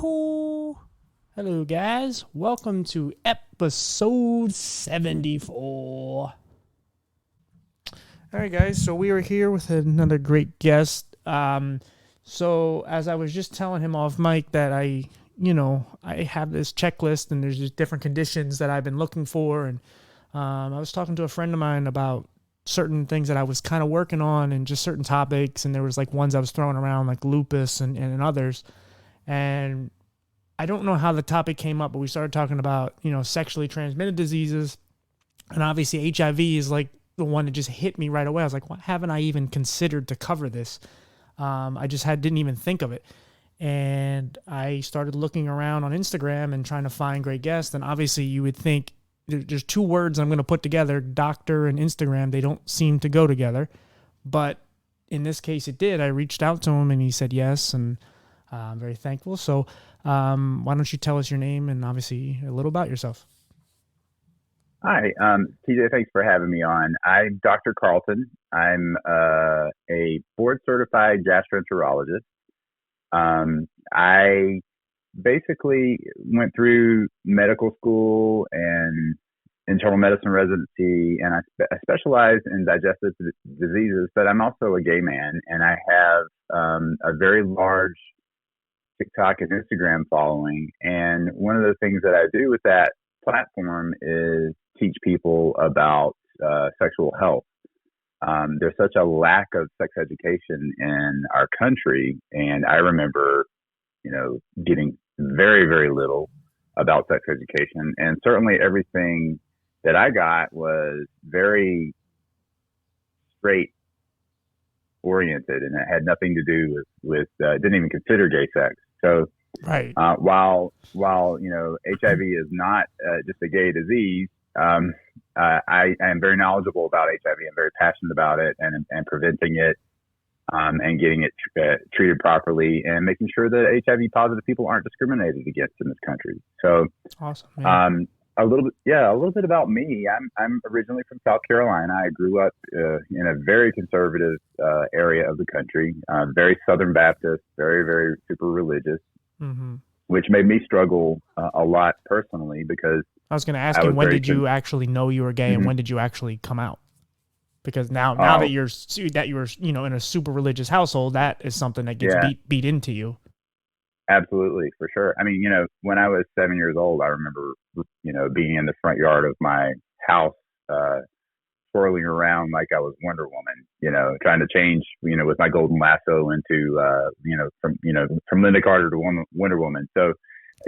Yahoo! Hello, guys. Welcome to episode 74. All right, guys. So we are here with another great guest. So as I was just telling him off mic that I have this checklist and there's just different conditions that I've been looking for. And I was talking to a friend of mine about certain things that I was kind of working on and just certain topics. And there was like ones I was throwing around like lupus and others. And I don't know how the topic came up, but we started talking about, sexually transmitted diseases. And obviously HIV is like the one that just hit me right away. I was like, why haven't I even considered to cover this? I just didn't even think of it. And I started looking around on Instagram and trying to find great guests. And obviously you would think there's two words I'm going to put together, doctor and Instagram. They don't seem to go together. But in this case, it did. I reached out to him and he said yes. And I'm very thankful. So why don't you tell us your name and obviously a little about yourself? Hi, TJ, thanks for having me on. I'm Dr. Carlton. I'm a board-certified gastroenterologist. I basically went through medical school and internal medicine residency, and I specialize in digestive diseases, but I'm also a gay man, and I have a very large TickTock and Instagram following. And one of the things that I do with that platform is teach people about sexual health. There's such a lack of sex education in our country, and I remember, getting very, very little about sex education, and certainly everything that I got was very straight oriented, and it had nothing to do with didn't even consider gay sex. So right. While HIV is not just a gay disease, I am very knowledgeable about HIV. I'm very passionate about it and preventing it, and getting it treated properly and making sure that HIV positive people aren't discriminated against in this country. So awesome. A little bit about me. I'm originally from South Carolina. I grew up in a very conservative area of the country, very Southern Baptist, very, very super religious, which made me struggle a lot personally because I was going to ask you, when did you actually know you were gay, and when did you actually come out? Because now that you're in a super religious household, that is something that gets beat into you. Absolutely, for sure. I mean, when I was 7 years old, I remember, being in the front yard of my house, swirling around like I was Wonder Woman, trying to change, with my golden lasso into, from Linda Carter to Wonder Woman. So,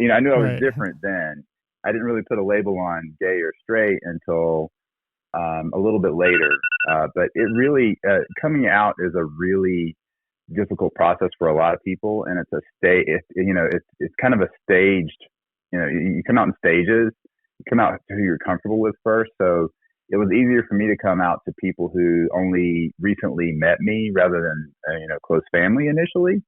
I knew I was different then. I didn't really put a label on gay or straight until a little bit later. But it really, coming out is a really difficult process for a lot of people, and it's it's kind of a staged, you come out in stages. You come out to who you're comfortable with first. So it was easier for me to come out to people who only recently met me rather than close family initially.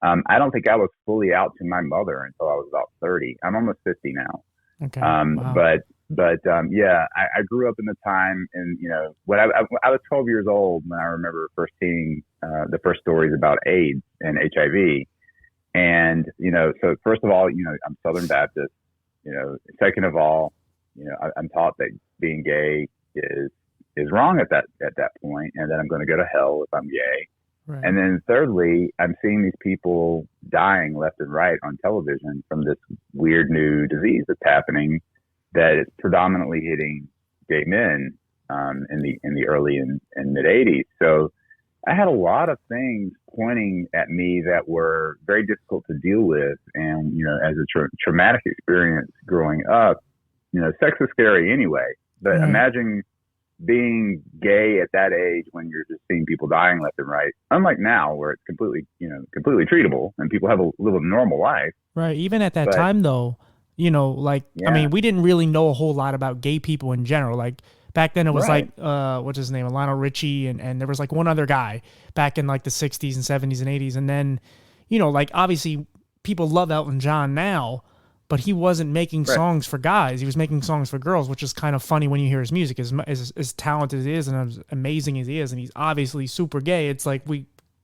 I don't think I was fully out to my mother until I was about 30. I'm almost 50 now. Okay. Wow. I grew up in the time, and when I was 12 years old when I remember first seeing the first stories about AIDS and HIV. And so first of all, I'm Southern Baptist. Second of all, I'm taught that being gay is wrong at that point, and that I'm going to go to hell if I'm gay. Right. And then thirdly, I'm seeing these people dying left and right on television from this weird new disease that's happening, that is predominantly hitting gay men in the early and mid 80s. So I had a lot of things pointing at me that were very difficult to deal with. And, as a traumatic experience growing up, sex is scary anyway. But imagine being gay at that age when you're just seeing people dying left and right. Unlike now, where it's completely treatable and people have a live a normal life. Right. Even at that time, though, I mean, we didn't really know a whole lot about gay people in general. Like back then it was like, what's his name? Lionel Richie. And there was like one other guy back in like the 60s and 70s and 80s. And then, obviously people love Elton John now, but he wasn't making songs for guys. He was making songs for girls, which is kind of funny when you hear his music. As talented as he is and as amazing as he is, and he's obviously super gay. It's like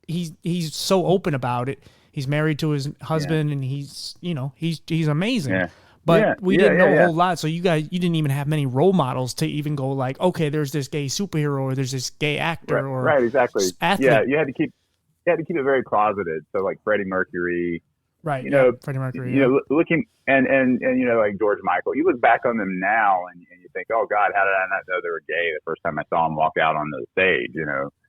he's so open about it. he's married to his husband, and he's he's amazing. Yeah. But Yeah. we Yeah. didn't know Yeah. a Yeah. whole lot, so you didn't even have many role models to even go like, okay, there's this gay superhero, or there's this gay Right. actor or Right. Exactly. Yeah. athlete. You had to keep it very closeted. So like Freddie Mercury, Right? you Yeah, know, Freddie Mercury. Yeah. looking and like George Michael, you look back on them now and you think, oh God, how did I not know they were gay the first time I saw them walk out on the stage?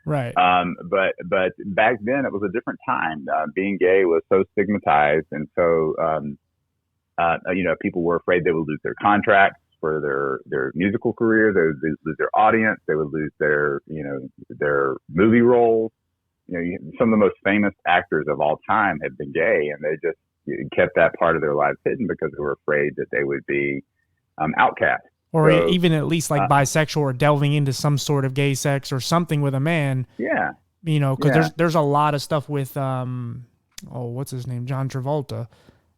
Right. But back then it was a different time. Being gay was so stigmatized, and so people were afraid they would lose their contracts for their musical careers. They would lose their audience. They would lose their movie roles. Some of the most famous actors of all time have been gay, and they just kept that part of their lives hidden because they were afraid that they would be outcast. Or So, even at least like bisexual or delving into some sort of gay sex or something with a man. yeah, Because there's a lot of stuff with what's his name, John Travolta,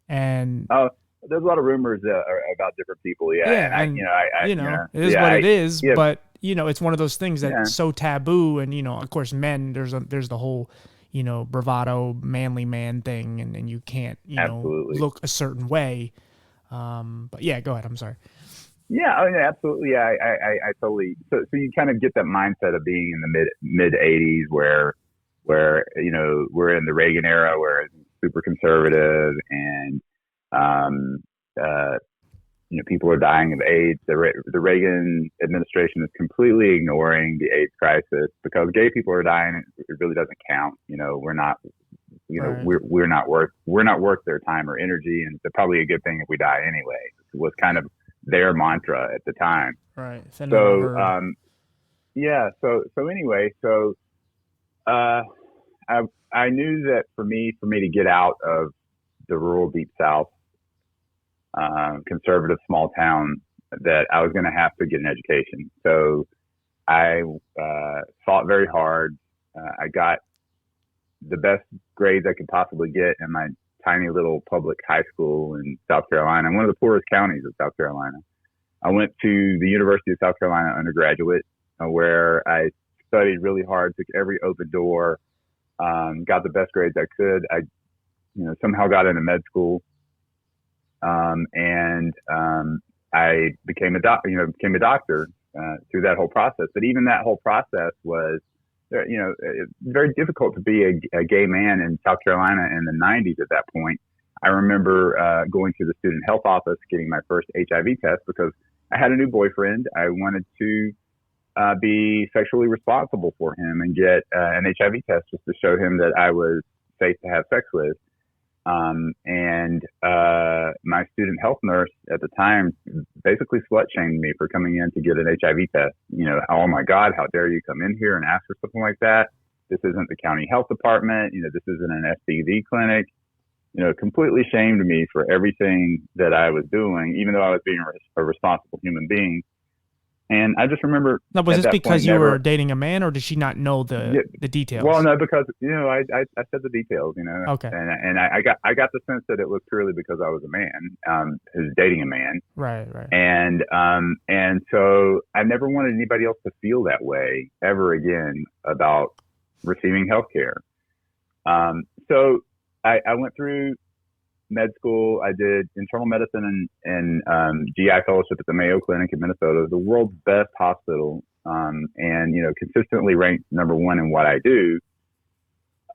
and there's a lot of rumors about different people. Yeah, and it is yeah, what it is. yeah, But it's one of those things that's so taboo, and of course, men there's the whole bravado manly man thing, and you can't absolutely look a certain way. But yeah, go ahead. I'm sorry. Yeah, absolutely. Yeah, I totally. So you kind of get that mindset of being in the mid '80s, where we're in the Reagan era, where it's super conservative, and people are dying of AIDS. The Reagan administration is completely ignoring the AIDS crisis because gay people are dying. It really doesn't count. We're not. Right. We're not worth their time or energy, and it's probably a good thing if we die anyway. It was kind of their mantra at the time. Right. So I knew that for me to get out of the rural deep south, conservative small town, that I was going to have to get an education. So I fought very hard. I got the best grades I could possibly get in my tiny little public high school in South Carolina, one of the poorest counties of South Carolina. I went to the University of South Carolina undergraduate, where I studied really hard, took every open door, got the best grades I could. I, somehow got into med school, and I became a doctor through that whole process. But even that whole process was, very difficult to be a gay man in South Carolina in the 90s at that point. I remember going to the student health office, getting my first HIV test because I had a new boyfriend. I wanted to be sexually responsible for him and get an HIV test just to show him that I was safe to have sex with. And my student health nurse at the time basically slut shamed me for coming in to get an HIV test. Oh my God, how dare you come in here and ask for something like that? This isn't the county health department. This isn't an STD clinic. Completely shamed me for everything that I was doing, even though I was being a responsible human being. And I just remember. Now, was this because you were dating a man, or did she not know the details? Well, no, because I said the details, Okay. And I got the sense that it was purely because I was a man, who's dating a man. Right. And so I never wanted anybody else to feel that way ever again about receiving health care. So I went through med school. I did internal medicine and GI fellowship at the Mayo Clinic in Minnesota, the world's best hospital, and consistently ranked number one in what I do.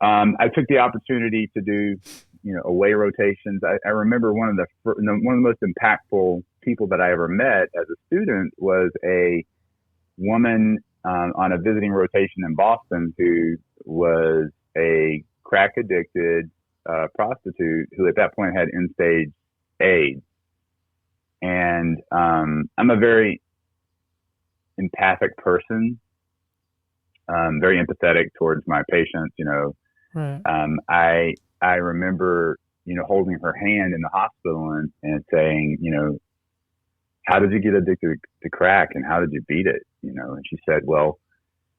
I took the opportunity to do away rotations. I remember one of the most impactful people that I ever met as a student was a woman on a visiting rotation in Boston who was a crack addicted prostitute who at that point had end-stage AIDS. And I'm a very empathic person, very empathetic towards my patients. Right. I remember holding her hand in the hospital and saying, how did you get addicted to crack and how did you beat it? And she said, well,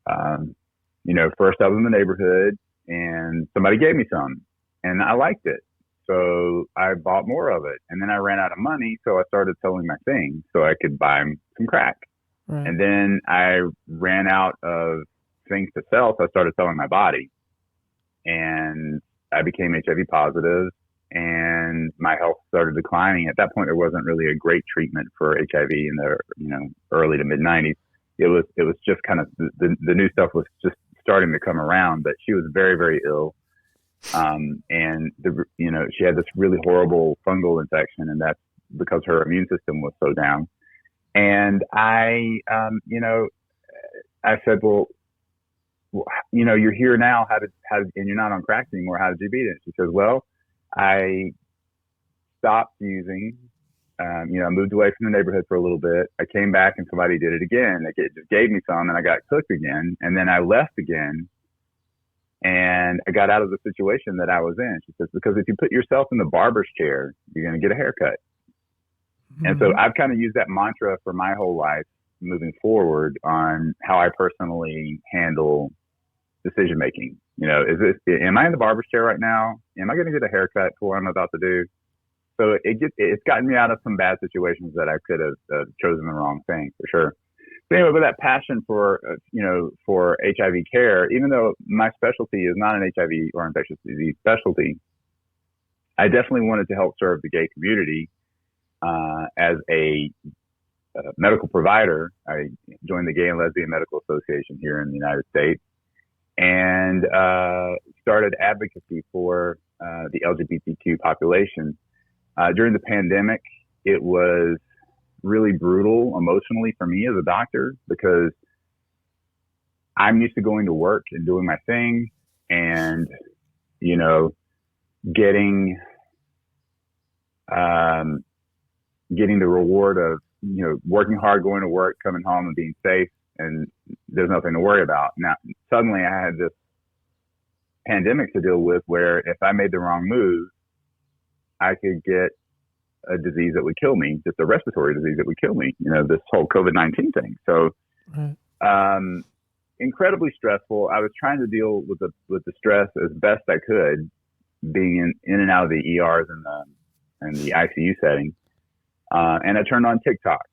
first I was in the neighborhood and somebody gave me some. And I liked it. So I bought more of it. And then I ran out of money. So I started selling my things so I could buy some crack. Right. And then I ran out of things to sell. So I started selling my body. And I became HIV positive, and my health started declining. At that point, there wasn't really a great treatment for HIV in the early to mid '90s. It was just kind of the new stuff was just starting to come around. But she was very, very ill, and she had this really horrible fungal infection, and that's because her immune system was so down. And I said, well, you're here now. And you're not on crack anymore. How did you beat it? She says, well, I stopped using. I moved away from the neighborhood for a little bit. I came back and somebody did it again. It just gave me some, and I got cooked again. And then I left again, and I got out of the situation that I was in. She says, because if you put yourself in the barber's chair, you're going to get a haircut. Mm-hmm. And so I've kind of used that mantra for my whole life moving forward on how I personally handle decision making. Am I in the barber's chair right now? Am I going to get a haircut for what I'm about to do? So it's gotten me out of some bad situations that I could have chosen the wrong thing, for sure. So anyway, with that passion for HIV care, even though my specialty is not an HIV or infectious disease specialty, I definitely wanted to help serve the gay community as a medical provider. I joined the Gay and Lesbian Medical Association here in the United States, and started advocacy for the LGBTQ population. During the pandemic, it was really brutal emotionally for me as a doctor, because I'm used to going to work and doing my thing and, getting the reward of, working hard, going to work, coming home and being safe, and there's nothing to worry about. Now, suddenly I had this pandemic to deal with where if I made the wrong move, I could get a disease that would kill me, just a respiratory disease that would kill me, this whole COVID-19 thing. So, incredibly stressful. I was trying to deal with the stress as best I could, being in and out of the ERs and the ICU setting. And I turned on TickTock.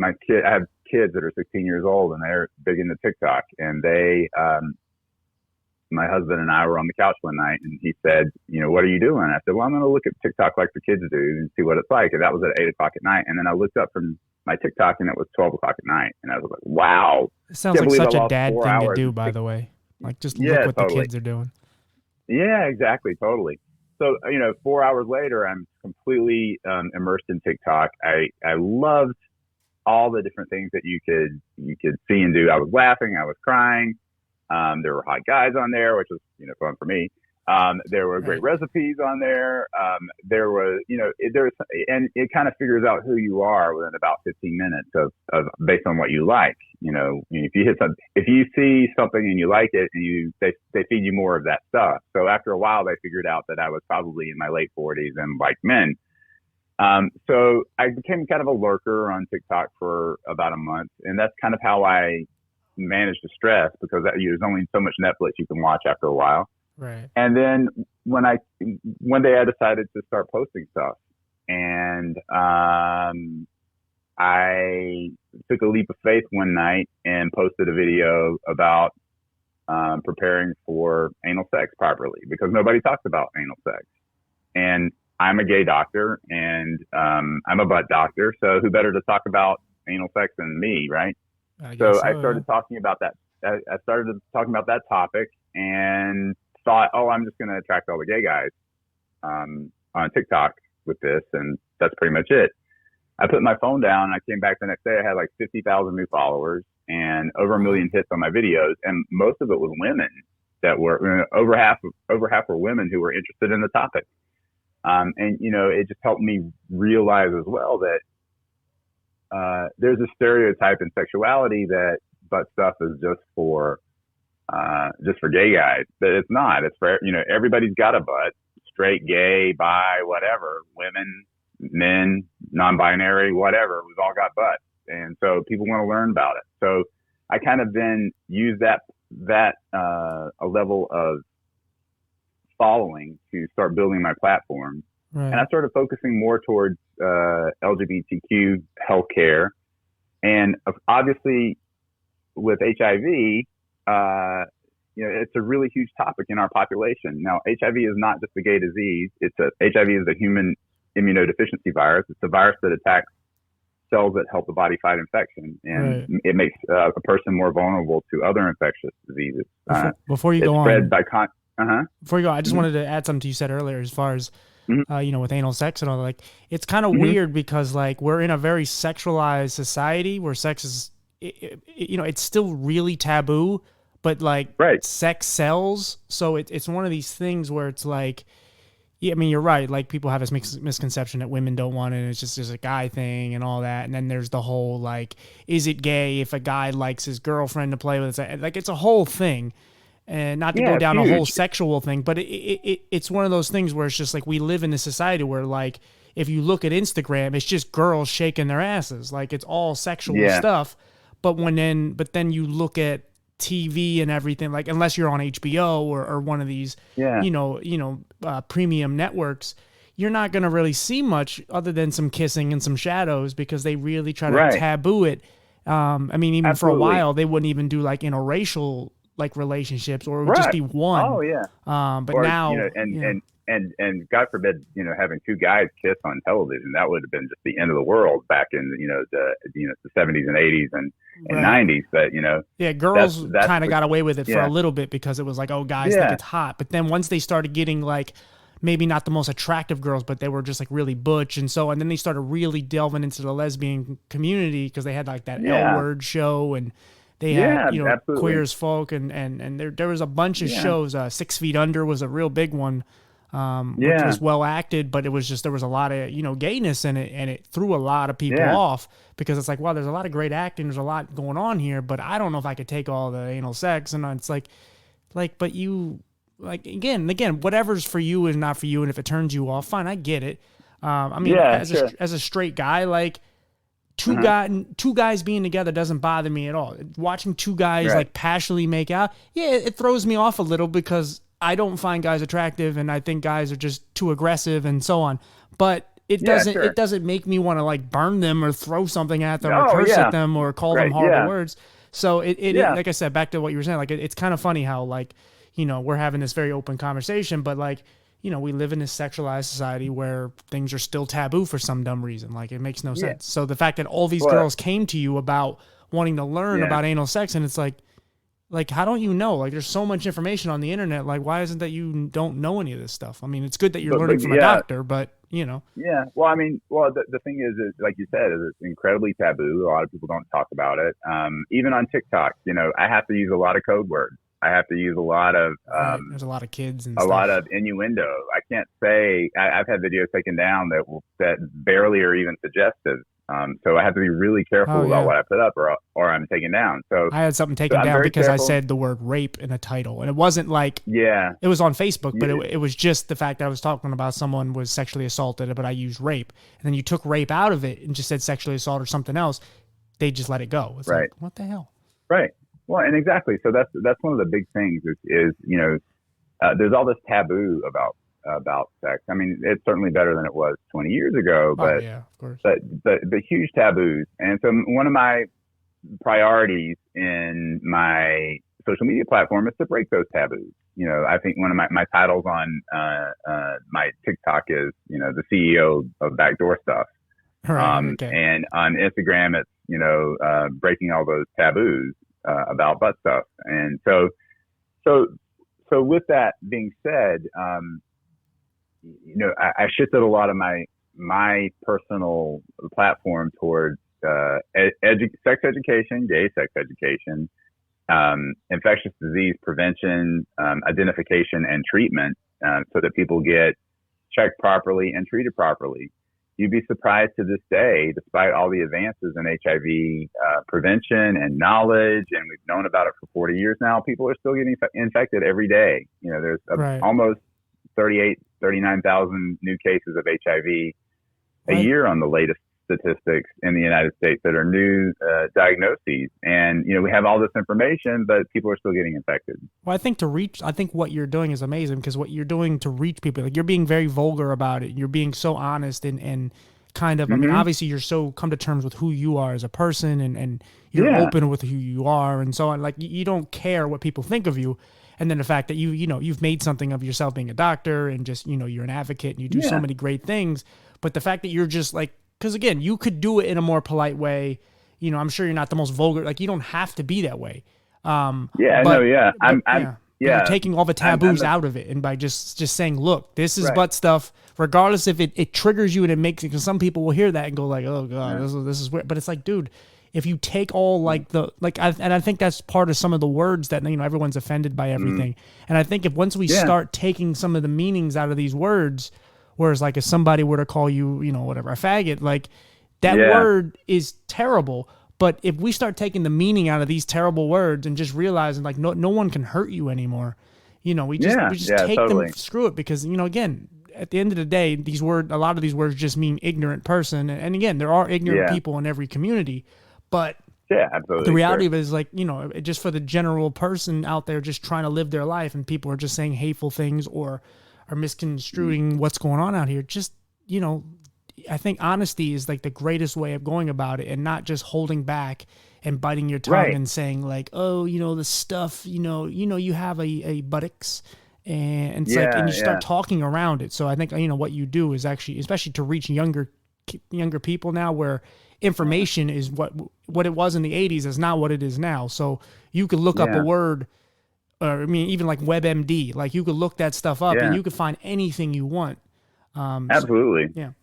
I have kids that are 16 years old, and they're big into TickTock, and my husband and I were on the couch one night, and he said, what are you doing? I said, well, I'm going to look at TikTok like the kids do and see what it's like. And that was at 8 o'clock at night. And then I looked up from my TikTok, and it was 12 o'clock at night. And I was like, wow. It sounds like such a dad thing to do, by the way. Like, just look what the kids are doing. Yeah, exactly. Totally. So, 4 hours later, I'm completely immersed in TikTok. I loved all the different things that you could see and do. I was laughing. I was crying. There were hot guys on there, which was, fun for me. There were great recipes on there. There was, and it kind of figures out who you are within about 15 minutes of based on what you like. If you see something and you like it, and they feed you more of that stuff. So after a while, they figured out that I was probably in my late 40s and liked men. So I became kind of a lurker on TikTok for about a month, and that's kind of how I managed to stress, because there's only so much Netflix you can watch after a while. Right. And then one day I decided to start posting stuff, and I took a leap of faith one night and posted a video about preparing for anal sex properly, because nobody talks about anal sex. And I'm a gay doctor, and I'm a butt doctor, so who better to talk about anal sex than me, right? I started talking about that. I started talking about that topic, and thought, I'm just going to attract all the gay guys on TikTok with this, and that's pretty much it. I put my phone down, and I came back the next day. I had like 50,000 new followers and over 1 million hits on my videos, and most of it was women that were over half were women who were interested in the topic. And it just helped me realize as well that there's a stereotype in sexuality that butt stuff is just for gay guys. But it's not. It's for, everybody's got a butt, straight, gay, bi, whatever, women, men, non-binary, whatever. We've all got butts. And so people want to learn about it. So I kind of then use that a level of following to start building my platform. Right. And I started focusing more towards LGBTQ healthcare. And obviously with HIV, it's a really huge topic in our population. Now, HIV is not just a gay disease. HIV is a human immunodeficiency virus. It's a virus that attacks cells that help the body fight infection, and it makes a person more vulnerable to other infectious diseases. Before you go on, before you go, I just wanted to add something you said earlier as far as with anal sex and all that. Like, it's kind of weird because like we're in a very sexualized society where sex is, it's still really taboo, but like sex sells. So it's one of these things where it's like, yeah, I mean, you're right. Like, people have this misconception that women don't want it, and it's just a guy thing and all that. And then there's the whole, like, is it gay if a guy likes his girlfriend to play with? Like, it's a whole thing. And not to go down a whole sexual thing, but it's one of those things where it's just like we live in a society where, like, if you look at Instagram, it's just girls shaking their asses. Like, it's all sexual stuff. But then you look at TV and everything, like, unless you're on HBO or one of these, premium networks, you're not going to really see much other than some kissing and some shadows because they really try to taboo it. I mean, even for a while, they wouldn't even do like interracial like relationships, or it would just be one. Oh yeah. But or, now, and God forbid, having two guys kiss on television, that would have been just the end of the world back in the 70s and 80s and 90s. But girls kind of got away with it for a little bit because it was like, oh, guys think it's hot. But then once they started getting like maybe not the most attractive girls, but they were just like really butch and then they started really delving into the lesbian community because they had like that L Word show and they had Queer as Folk and there was a bunch of shows. 6 Feet Under was a real big one. Which was well acted, but it was just, there was a lot of, gayness in it, and it threw a lot of people off because it's like, well, there's a lot of great acting, there's a lot going on here, but I don't know if I could take all the anal sex. And it's like, but you, like, again, whatever's for you is not for you. And if it turns you off, fine, I get it. As a straight guy, like, two guys being together doesn't bother me at all. Watching two guys like passionately make out, it throws me off a little because I don't find guys attractive, and I think guys are just too aggressive and so on. But it doesn't make me want to like burn them or throw something at them or curse at them or call them horrible words. So it like I said, back to what you were saying, like it's kind of funny how like, we're having this very open conversation, but like, we live in this sexualized society where things are still taboo for some dumb reason. Like, it makes no sense. So the fact that all these girls came to you about wanting to learn about anal sex, and it's like, how don't you know? Like, there's so much information on the internet. Like, why isn't that you don't know any of this stuff? I mean, it's good that you're learning from a doctor, but, Yeah. Well, I mean, the thing is, like you said, is it's incredibly taboo. A lot of people don't talk about it. Even on TickTock, I have to use a lot of code words. I have to use a lot of there's a lot of kids and lot of innuendo. I can't say I've had videos taken down that barely are even suggestive. So I have to be really careful about what I put up, or I'm taken down. So I had something taken down because I said the word rape in a title, and it wasn't like it was on Facebook, but it was just the fact that I was talking about someone was sexually assaulted, but I used rape, and then you took rape out of it and just said sexually assault or something else. They just let it go. It's like, what the hell? Right. Well, and exactly. So that's one of the big things is there's all this taboo about sex. I mean, it's certainly better than it was 20 years ago, but of course. But huge taboos. And so one of my priorities in my social media platform is to break those taboos. I think one of my titles on my TikTok is the CEO of Backdoor Stuff. And on Instagram it's breaking all those taboos about butt stuff. And so with that being said, I shifted a lot of my personal platform towards sex education, gay sex education, infectious disease prevention, identification, and treatment, so that people get checked properly and treated properly. You'd be surprised to this day, despite all the advances in HIV prevention and knowledge, and we've known about it for 40 years now, people are still getting infected every day. There's almost 39,000 new cases of HIV a year on the latest statistics in the United States that are new diagnoses. And, we have all this information, but people are still getting infected. Well, I think what you're doing is amazing, because what you're doing to reach people, like, you're being very vulgar about it. You're being so honest and kind of, I mean, obviously you're so come to terms with who you are as a person, and you're open with who you are and so on. Like, you don't care what people think of you. And then the fact that you've made something of yourself being a doctor and just, you're an advocate and you do so many great things. But the fact that you're just like, because again, you could do it in a more polite way. I'm sure you're not the most vulgar. Like, you don't have to be that way. I'm you're taking all the taboos out of it, and by just saying, look, this is butt stuff, regardless if it triggers you and it makes it, because some people will hear that and go like, oh god, this is weird. But it's like, dude, if you take all I think that's part of some of the words that everyone's offended by everything. And I think if once we start taking some of the meanings out of these words, whereas like if somebody were to call you, whatever, a faggot, like that word is terrible. But if we start taking the meaning out of these terrible words and just realizing like no one can hurt you anymore, we just take them, screw it, because again, at the end of the day, a lot of these words just mean ignorant person, and again, there are ignorant people in every community, but absolutely, the reality of it is like just for the general person out there just trying to live their life, and people are just saying hateful things or are misconstruing what's going on out here. Just I think honesty is like the greatest way of going about it, and not just holding back and biting your tongue and saying like, oh, the stuff, you have a buttocks, and it's like, and you start talking around it. So I think, what you do is actually, especially to reach younger people now, where information is what it was in the 80s is not what it is now. So you could look up a word, or even like WebMD, like you could look that stuff up and you could find anything you want. Absolutely. So,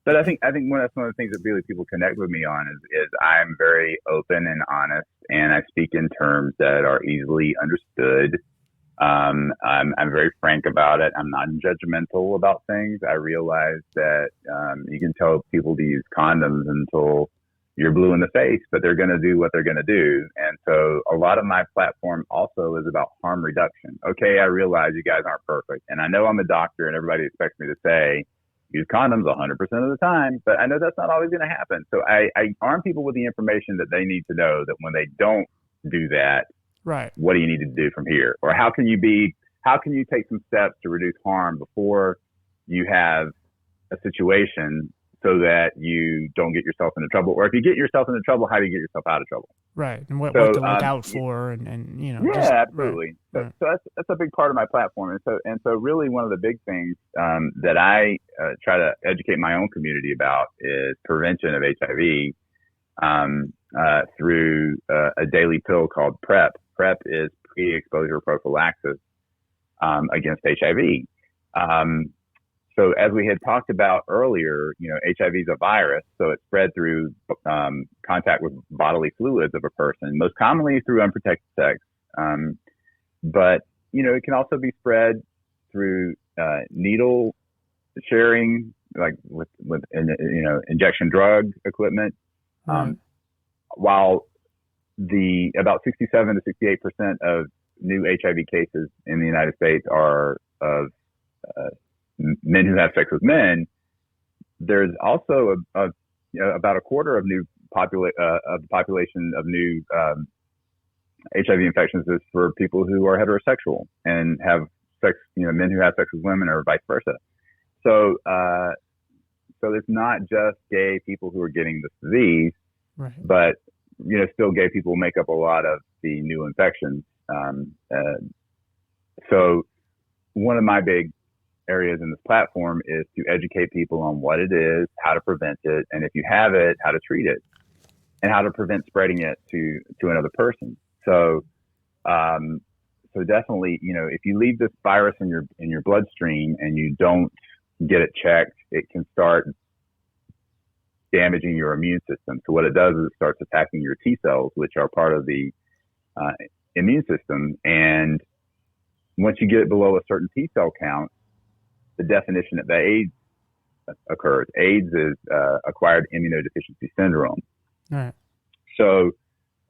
But I think one of the things that really people connect with me on is I'm very open and honest, and I speak in terms that are easily understood. I'm very frank about it. I'm not judgmental about things. I realize that you can tell people to use condoms until you're blue in the face, but they're going to do what they're going to do. And so a lot of my platform also is about harm reduction. Okay, I realize you guys aren't perfect, and I know I'm a doctor, and everybody expects me to say use condoms 100% of the time, but I know that's not always going to happen. So I arm people with the information that they need to know that when they don't do that, what do you need to do from here? Or how can you take some steps to reduce harm before you have a situation so that you don't get yourself into trouble? Or if you get yourself into trouble, how do you get yourself out of trouble? Right. And what to look out for and absolutely. So that's a big part of my platform. And so really one of the big things that I try to educate my own community about is prevention of HIV through a daily pill called PrEP. PrEP is pre-exposure prophylaxis against HIV. So as we had talked about earlier, HIV is a virus, so it's spread through contact with bodily fluids of a person, most commonly through unprotected sex. But it can also be spread through needle sharing, like with injection drug equipment. While about 67 to 68% of new HIV cases in the United States are of men who have sex with men, there's also about a quarter of the population of new HIV infections is for people who are heterosexual and have sex, men who have sex with women or vice versa. So it's not just gay people who are getting this disease, but still gay people make up a lot of the new infections. So one of my big areas in this platform is to educate people on what it is, how to prevent it, and if you have it, how to treat it, and how to prevent spreading it to another person. So definitely, if you leave this virus in your bloodstream and you don't get it checked, it can start damaging your immune system. So what it does is it starts attacking your T cells, which are part of the immune system. And once you get it below a certain T cell count, the definition of the AIDS occurs. AIDS is acquired immunodeficiency syndrome. So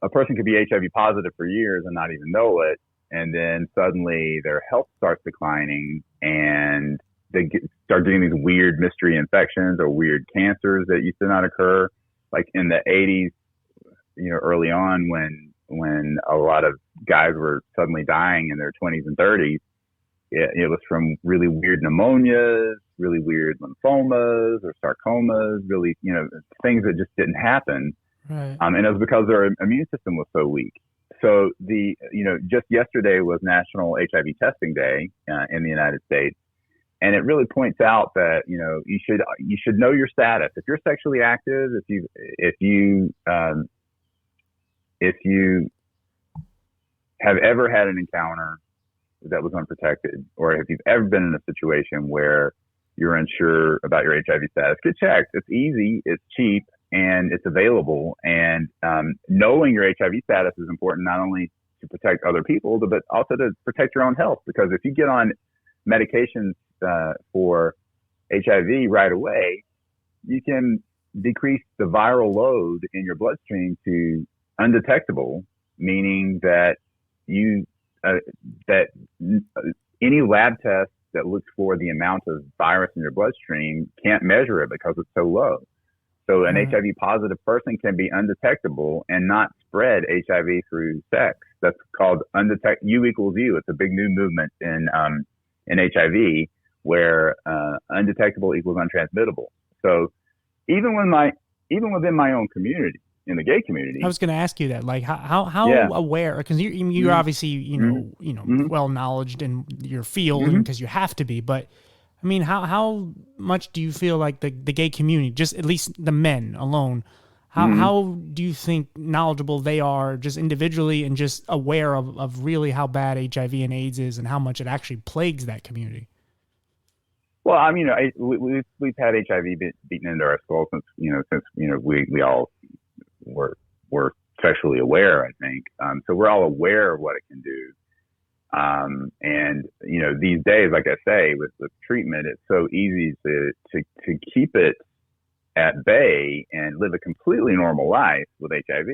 a person could be HIV positive for years and not even know it, and then suddenly their health starts declining, and they start getting these weird mystery infections or weird cancers that used to not occur. Like in the 80s, early on when a lot of guys were suddenly dying in their 20s and 30s, it was from really weird pneumonias, really weird lymphomas or sarcomas, really, things that just didn't happen. And it was because their immune system was so weak. So just yesterday was National HIV Testing Day in the United States, and it really points out that you should know your status if you're sexually active, if you have ever had an encounter that was unprotected, or if you've ever been in a situation where you're unsure about your HIV status, get checked. It's easy, it's cheap, and it's available. And knowing your HIV status is important not only to protect other people, but also to protect your own health. Because if you get on medications for HIV right away, you can decrease the viral load in your bloodstream to undetectable, meaning that any lab test that looks for the amount of virus in your bloodstream can't measure it because it's so low. So an HIV positive person can be undetectable and not spread HIV through sex. That's called U equals U. It's a big new movement in HIV where undetectable equals untransmittable. So even within my own community, in the gay community, I was going to ask you that, like how aware, because you're obviously well knowledged in your field because you have to be, but I mean, how much do you feel like the gay community, just at least the men alone, how do you think knowledgeable they are just individually and just aware of really how bad HIV and AIDS is and how much it actually plagues that community? Well, I mean, we've had HIV beaten into our skull since we all were sexually aware, I think. So we're all aware of what it can do. And these days, like I say, with treatment, it's so easy to keep it at bay and live a completely normal life with HIV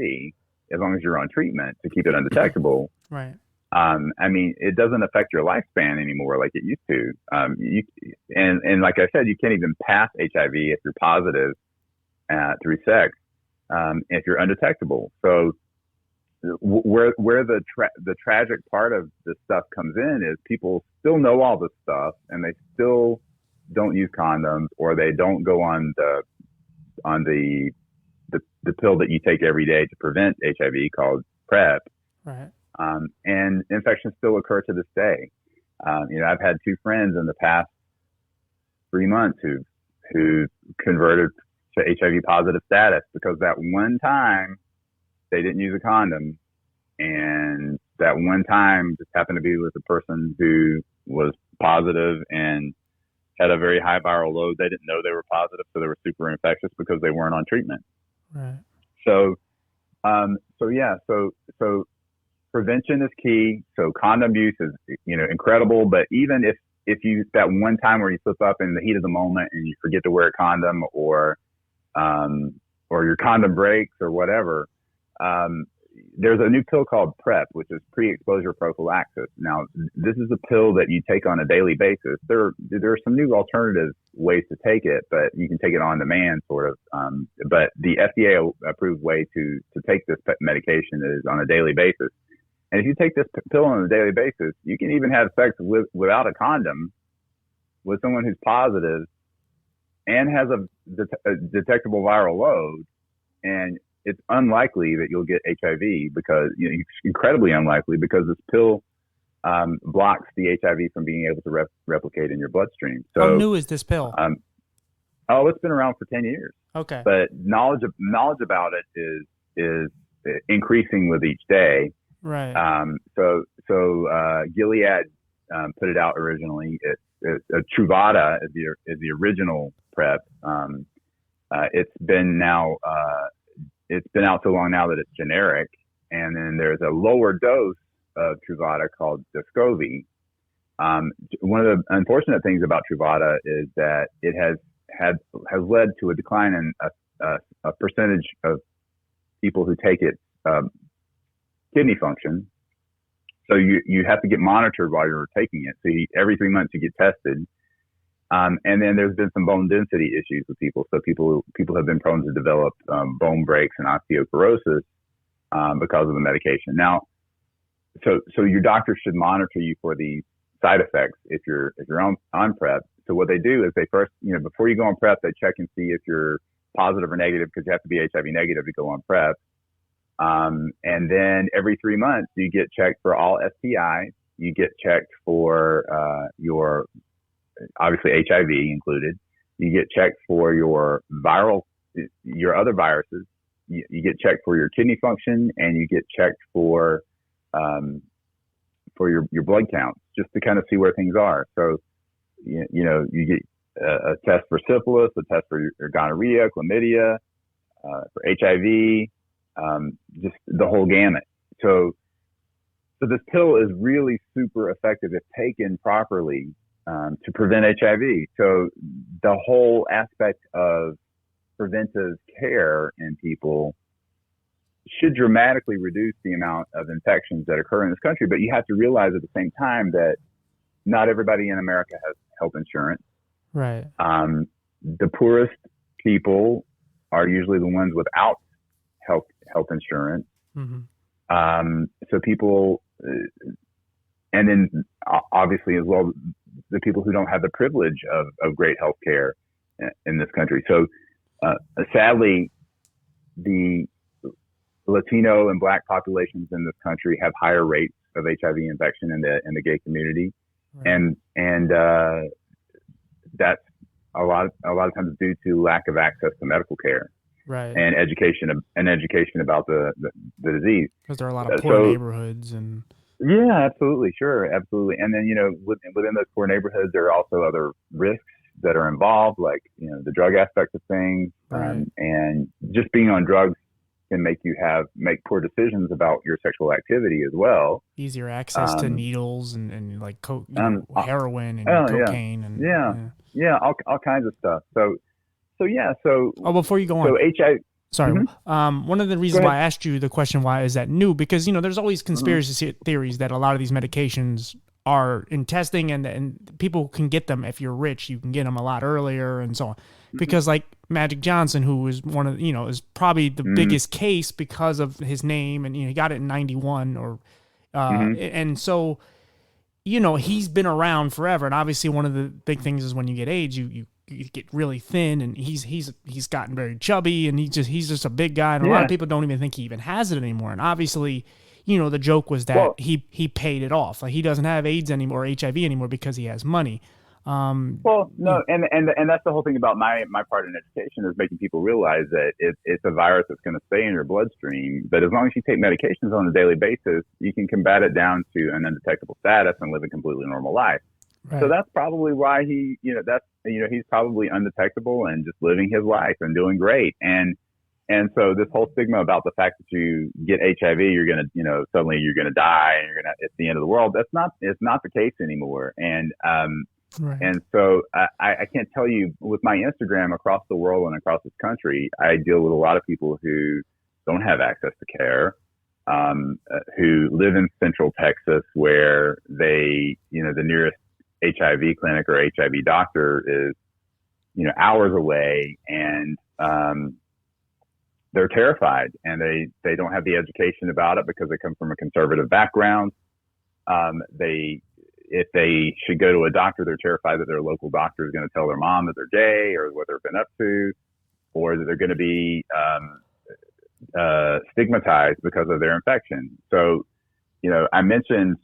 as long as you're on treatment to keep it undetectable. Right. I mean, it doesn't affect your lifespan anymore like it used to. And like I said, you can't even pass HIV if you're positive through sex if you're undetectable. So where the tragic part of this stuff comes in is people still know all this stuff and they still don't use condoms, or they don't go on the pill that you take every day to prevent HIV called PrEP. Right. And infections still occur to this day. I've had two friends in the past 3 months who converted to HIV positive status because that one time they didn't use a condom, and that one time just happened to be with a person who was positive and had a very high viral load. They didn't know they were positive, so they were super infectious because they weren't on treatment. Right. So prevention is key. So condom use is, incredible. But even if you, that one time where you slip up in the heat of the moment and you forget to wear a condom, or your condom breaks or whatever, there's a new pill called PrEP, which is pre-exposure prophylaxis. Now, this is a pill that you take on a daily basis. There are some new alternative ways to take it, but you can take it on demand, sort of. But the FDA approved way to take this medication is on a daily basis. And if you take this pill on a daily basis, you can even have sex without a condom with someone who's positive and has a detectable viral load. And it's unlikely that you'll get HIV because, it's incredibly unlikely because this pill blocks the HIV from being able to replicate in your bloodstream. So, how new is this pill? It's been around for 10 years. Okay. But knowledge about it is increasing with each day. Right. So Gilead put it out originally. Truvada is the original PrEP. It's been out so long now that it's generic. And then there's a lower dose of Truvada called Descovy. One of the unfortunate things about Truvada is that it has led to a decline in a percentage of people who take it, kidney function. So you have to get monitored while you're taking it. So every 3 months you get tested. And then there's been some bone density issues with people. So people have been prone to develop bone breaks and osteoporosis because of the medication. Now, so your doctor should monitor you for these side effects if you're on PrEP. So what they do is they first, before you go on PrEP, they check and see if you're positive or negative, because you have to be HIV negative to go on PrEP. And then every 3 months, you get checked for all STIs. You get checked for your, obviously HIV included. You get checked for your other viruses. You get checked for your kidney function, and you get checked for your blood counts, just to kind of see where things are. So, you get a test for syphilis, a test for your gonorrhea, chlamydia, for HIV, just the whole gamut. So this pill is really super effective if taken properly to prevent HIV. So the whole aspect of preventive care in people should dramatically reduce the amount of infections that occur in this country. But you have to realize at the same time that not everybody in America has health insurance. Right. The poorest people are usually the ones without health insurance. Mm-hmm. So people, and then obviously as well, the people who don't have the privilege of great health care in this country. So sadly, the Latino and Black populations in this country have higher rates of HIV infection in the gay community, right. and that's a lot of times due to lack of access to medical care, right, and education about the disease. Because there are a lot of poor neighborhoods and. Yeah, absolutely, sure, absolutely. And then within those poor neighborhoods, there are also other risks that are involved, like the drug aspect of things, right. And just being on drugs can make you make poor decisions about your sexual activity as well. Easier access to needles and like heroin and cocaine and all kinds of stuff. So. Before you go on, so HIV. Sorry. Mm-hmm. One of the reasons why I asked you the question, why is that new? Because, there's always conspiracy theories that a lot of these medications are in testing and people can get them. If you're rich, you can get them a lot earlier and so on. Mm-hmm. Because like Magic Johnson, who is one of, is probably the biggest case because of his name, and, he got it in 91 or, and so, he's been around forever. And obviously one of the big things is when you get AIDS, you get really thin, and he's gotten very chubby, and he's just a big guy, and a lot of people don't even think he even has it anymore. And obviously, the joke was that he paid it off. Like, he doesn't have AIDS anymore, HIV anymore, because he has money. And that's the whole thing about my part in education, is making people realize that it's a virus that's going to stay in your bloodstream. But as long as you take medications on a daily basis, you can combat it down to an undetectable status and live a completely normal life. Right. So that's probably why he's probably undetectable and just living his life and doing great. And so this whole stigma about the fact that you get HIV, you're going to, suddenly you're going to die and it's the end of the world. It's not the case anymore. And, right. And so I can't tell you, with my Instagram across the world and across this country, I deal with a lot of people who don't have access to care, who live in Central Texas, where the nearest HIV clinic or HIV doctor is, hours away, and they're terrified, and they don't have the education about it because they come from a conservative background. If they should go to a doctor, they're terrified that their local doctor is going to tell their mom that they're gay or what they've been up to, or that they're going to be stigmatized because of their infection. So, I mentioned,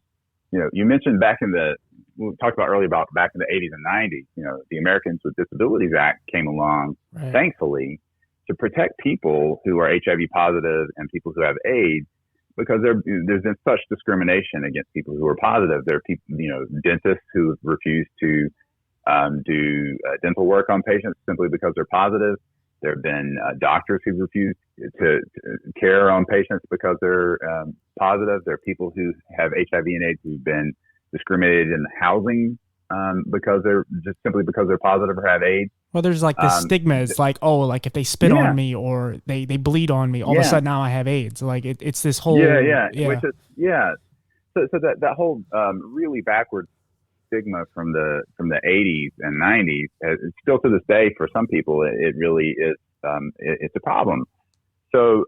you mentioned we talked about earlier about back in the 80s and 90s, the Americans with Disabilities Act came along, right, thankfully, to protect people who are HIV positive and people who have AIDS, because there's been such discrimination against people who are positive. There are people, dentists who refuse to do dental work on patients simply because they're positive. There have been doctors who refuse to care on patients because they're positive. There are people who have HIV and AIDS who've been discriminated in housing because they're positive or have AIDS. Well, there's like this stigma. It's like, like if they spit on me or they bleed on me, all of a sudden now I have AIDS. Like it's this whole which is So that whole really backward stigma from the 80s and 90s, still to this day for some people, it really is it's a problem. So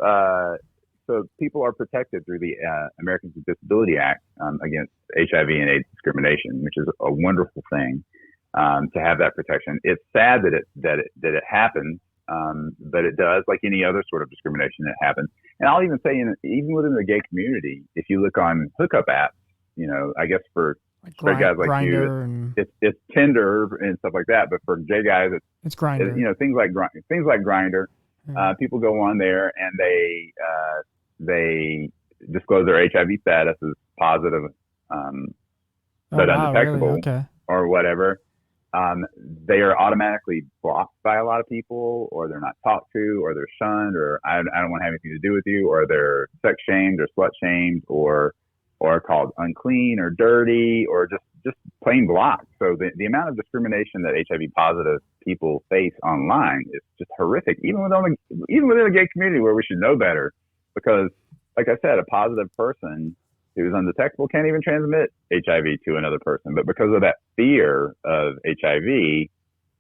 people are protected through the Americans with Disability Act against HIV and AIDS discrimination, which is a wonderful thing to have that protection. It's sad that it happens, but it does, like any other sort of discrimination that happens. And I'll even say, even within the gay community, if you look on hookup apps, I guess for Like straight guys like you, Grinder it's Tinder and stuff like that. But for gay guys, it's Grinder. Things like Grinder. People go on there and they disclose their HIV status as positive, but undetectable, really? Okay. or whatever. They are automatically blocked by a lot of people, or they're not talked to, or they're shunned, or I don't want to have anything to do with you, or they're sex shamed or slut shamed, or called unclean or dirty, or just plain blocked. So the amount of discrimination that HIV positive people face online is just horrific, even within the gay community, where we should know better. Because, like I said, a positive person who's undetectable can't even transmit HIV to another person. But because of that fear of HIV,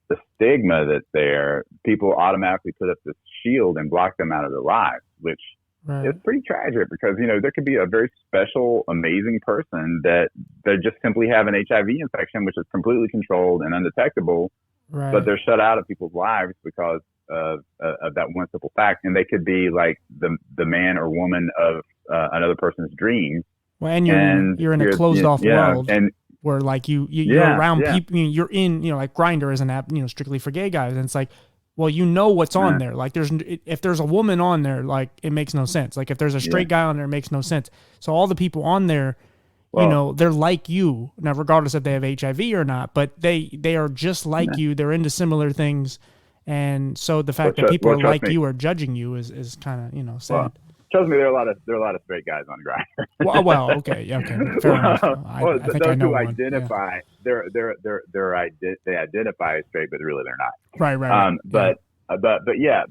the stigma that's there, people automatically put up this shield and block them out of their lives, which is pretty tragic, because, there could be a very special, amazing person that they just simply have an HIV infection, which is completely controlled and undetectable, but they're shut out of people's lives because of that one simple fact. And they could be like the man or woman of another person's dreams. Well, and you're in a closed off world, and where like you're around people. You're in like Grindr is an app strictly for gay guys, and it's like, well, what's on there. Like if there's a woman on there, like it makes no sense. Like if there's a straight guy on there, it makes no sense. So all the people on there, they're like you now, regardless if they have HIV or not. But they are just like you. They're into similar things, and so the fact that people are like you are judging you is kind of sad. Well, trust me, there are a lot of straight guys on Grindr. Well, okay, fair enough. I think I know who identify they identify as straight, but really they're not. Right. But yeah,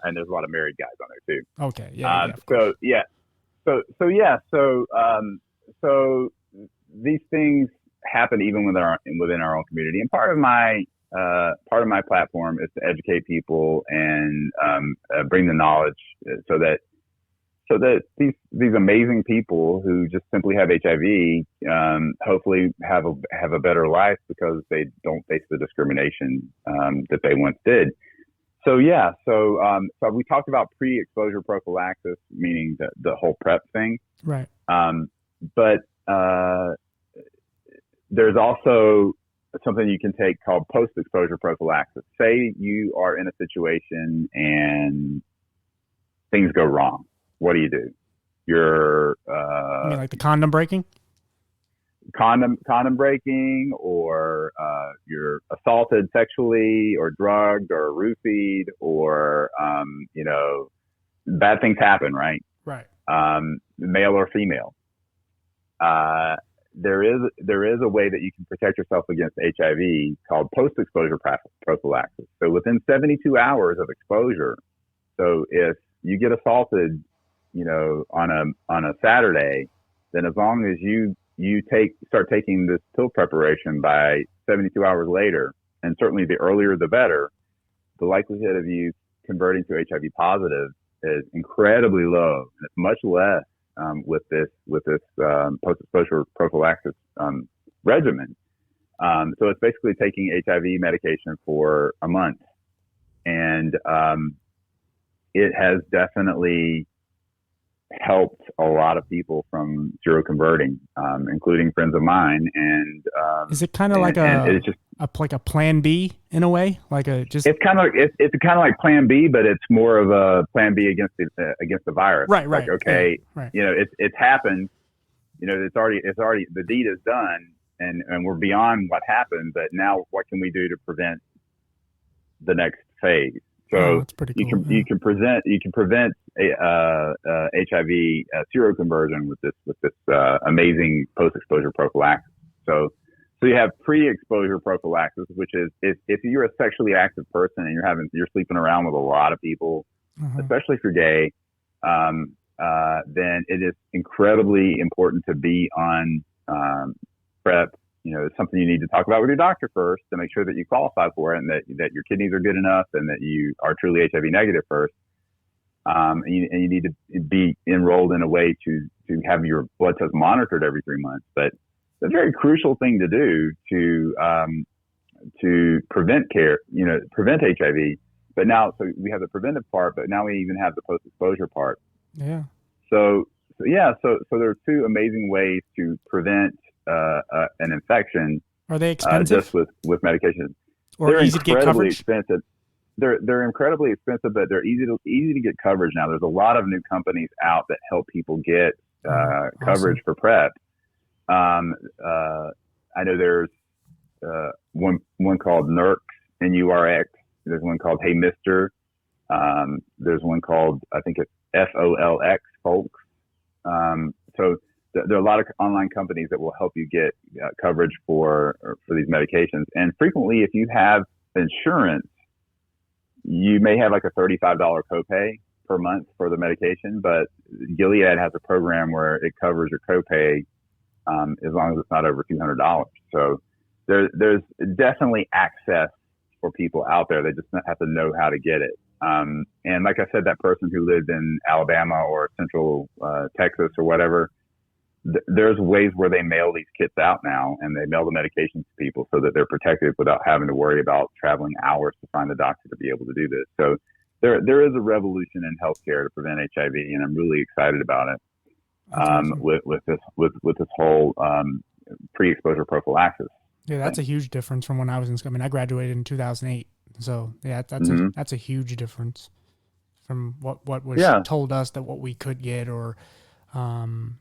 and there's a lot of married guys on there too. Okay, So these things happen even within our own community, and part of my platform is to educate people and bring the knowledge so that these amazing people who just simply have HIV hopefully have a better life, because they don't face the discrimination that they once did. So we talked about pre-exposure prophylaxis, meaning the whole PrEP thing, right? But there's also something you can take called post-exposure prophylaxis. Say you are in a situation and things go wrong. What do you do? You're you mean like the condom breaking? Condom breaking, or you're assaulted sexually, or drugged, or roofied, or bad things happen, right? Right. Male or female. There is a way that you can protect yourself against HIV called post-exposure prophylaxis. So within 72 hours of exposure, so if you get assaulted, on a Saturday, then as long as you start taking this pill preparation by 72 hours later, and certainly the earlier the better, the likelihood of you converting to HIV positive is incredibly low, and it's much less with this post-exposure prophylaxis regimen. So it's basically taking HIV medication for a month, and it has definitely helped a lot of people from seroconverting, including friends of mine. And is it kind of like a plan B in a way? It's kind of like plan B, but it's more of a plan B against the virus. Right. Like, okay, yeah, right. It's happened. It's already the deed is done, and we're beyond what happened. But now, what can we do to prevent the next phase? So that's pretty cool. You can prevent HIV seroconversion with this amazing post-exposure prophylaxis. So you have pre-exposure prophylaxis, which is if you're a sexually active person and you're sleeping around with a lot of people, especially if you're gay, then it is incredibly important to be on PrEP. It's something you need to talk about with your doctor first to make sure that you qualify for it, and that your kidneys are good enough, and that you are truly HIV negative first. And you need to be enrolled in a way to have your blood test monitored every 3 months. But it's a very crucial thing to do to prevent HIV. but now, so we have the preventive part, but now we even have the post-exposure part. Yeah. So there are two amazing ways to prevent an infection. Are they expensive? Just with medication. Or they're easy to get coverage? Expensive. They're incredibly expensive, but they're easy to get coverage now. There's a lot of new companies out that help people get coverage for PrEP. I know there's one called NURX, N-U-R-X. There's one called Hey Mister. There's one called, I think it's FOLX, Folks. So there are a lot of online companies that will help you get coverage for these medications. And frequently, if you have insurance, you may have like a $35 copay per month for the medication, but Gilead has a program where it covers your copay as long as it's not over $200. So there's definitely access for people out there. They just have to know how to get it. And like I said, that person who lived in Alabama or Central Texas or whatever, there's ways where they mail these kits out now, and they mail the medications to people so that they're protected without having to worry about traveling hours to find a doctor to be able to do this. So there is a revolution in healthcare to prevent HIV, and I'm really excited about it. Awesome. with this whole pre-exposure prophylaxis. Yeah, that's a huge difference from when I was in school. I mean, I graduated in 2008, so yeah, that's a huge difference from what was told us that what we could get, or One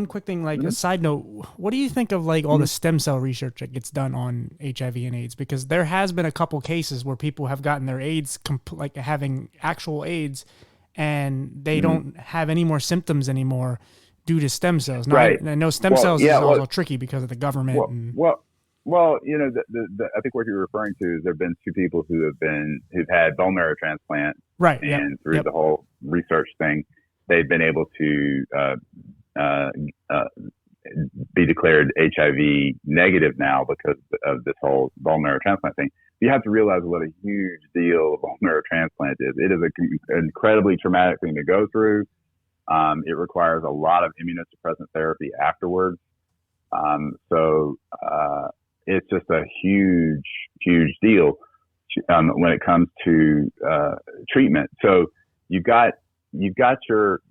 quick thing, like a side note, what do you think of like all the stem cell research that gets done on HIV and AIDS? Because there has been a couple cases where people have gotten their AIDS, like having actual AIDS, and they don't have any more symptoms anymore due to stem cells. Now, right. I know stem cells is also tricky because of the government. Well, you know, I think what you're referring to is there have been two people who've had bone marrow transplant, right? And through the whole research thing, they've been able to be declared HIV negative now because of this whole bone marrow transplant thing. You have to realize what a huge deal a bone marrow transplant is. It is an incredibly traumatic thing to go through. It requires a lot of immunosuppressant therapy afterwards. So it's just a huge, huge deal when it comes to treatment. So you've got your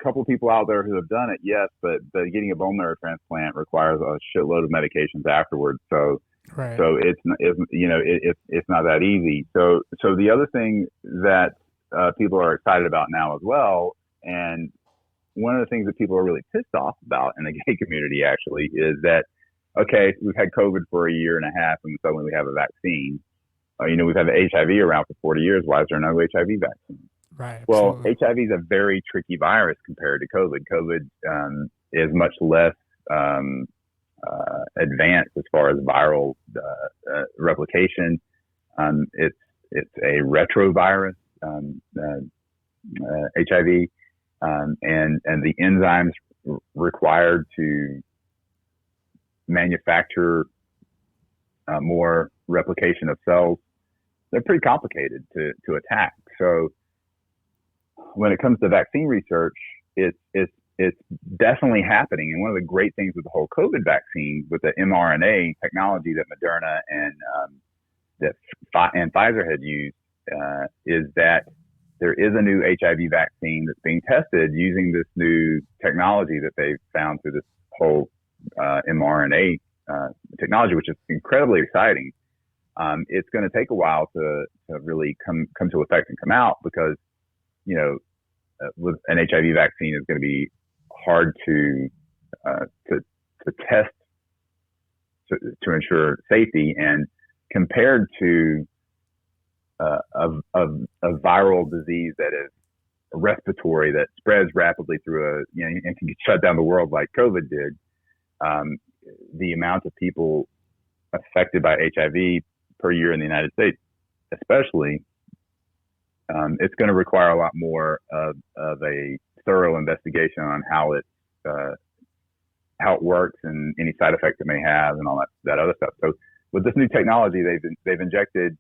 couple of people out there who have done it, yes, but getting a bone marrow transplant requires a shitload of medications afterwards. So right. So it's not that easy. So the other thing that people are excited about now as well, and one of the things that people are really pissed off about in the gay community actually is that, okay, we've had COVID for a year and a half and suddenly we have a vaccine. We've had the HIV around for 40 years. Why is there no HIV vaccine? Right. Well, HIV is a very tricky virus compared to COVID. COVID is much less advanced as far as viral replication. It's a retrovirus, HIV, and the enzymes required to manufacture more replication of cells, they're pretty complicated to attack. So when it comes to vaccine research, it's definitely happening. And one of the great things with the whole COVID vaccine, with the mRNA technology that Moderna and Pfizer had used, is that there is a new HIV vaccine that's being tested using this new technology that they've found through this whole mRNA technology, which is incredibly exciting. It's going to take a while to really come to effect and come out because, with an HIV vaccine is going to be hard to test to ensure safety, and compared to a viral disease that is respiratory, that spreads rapidly through and can shut down the world like COVID did, the amount of people affected by HIV per year in the United States, especially, it's going to require a lot more of a thorough investigation on how it works and any side effects it may have and all that other stuff. So with this new technology, they've injected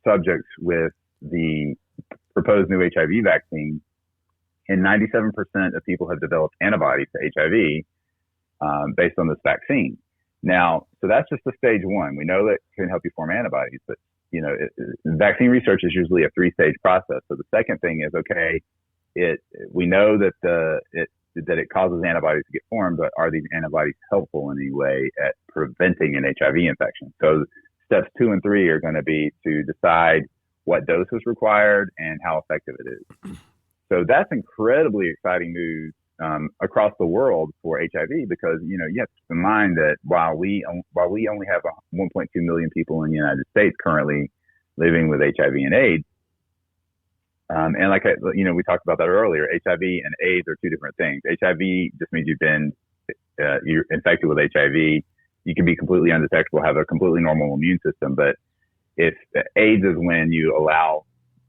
subjects with the proposed new HIV vaccine, and 97% of people have developed antibodies to HIV based on this vaccine. Now, so that's just the stage one. We know that it can help you form antibodies, but vaccine research is usually a 3-stage process. So the second thing is, okay, we know that it causes antibodies to get formed, but are these antibodies helpful in any way at preventing an HIV infection? So steps 2 and 3 are going to be to decide what dose is required and how effective it is. So that's incredibly exciting news across the world for HIV, because you have to keep in mind that while we only have 1.2 million people in the United States currently living with HIV and AIDS, and like we talked about that earlier, HIV and AIDS are two different things. HIV just means you're infected with HIV. You can be completely undetectable, have a completely normal immune system, but if AIDS is when you allow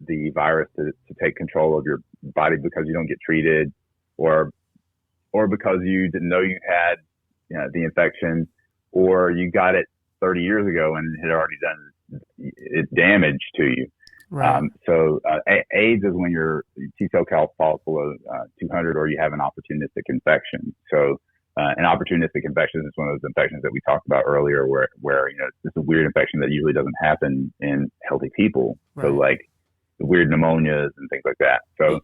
the virus to take control of your body because you don't get treated, or because you didn't know you had the infection, or you got it 30 years ago and it had already done damage to you. Right. AIDS is when your T cell count falls below 200, or you have an opportunistic infection. So an opportunistic infection is one of those infections that we talked about earlier, where it's a weird infection that usually doesn't happen in healthy people. Right. So like weird pneumonias and things like that. So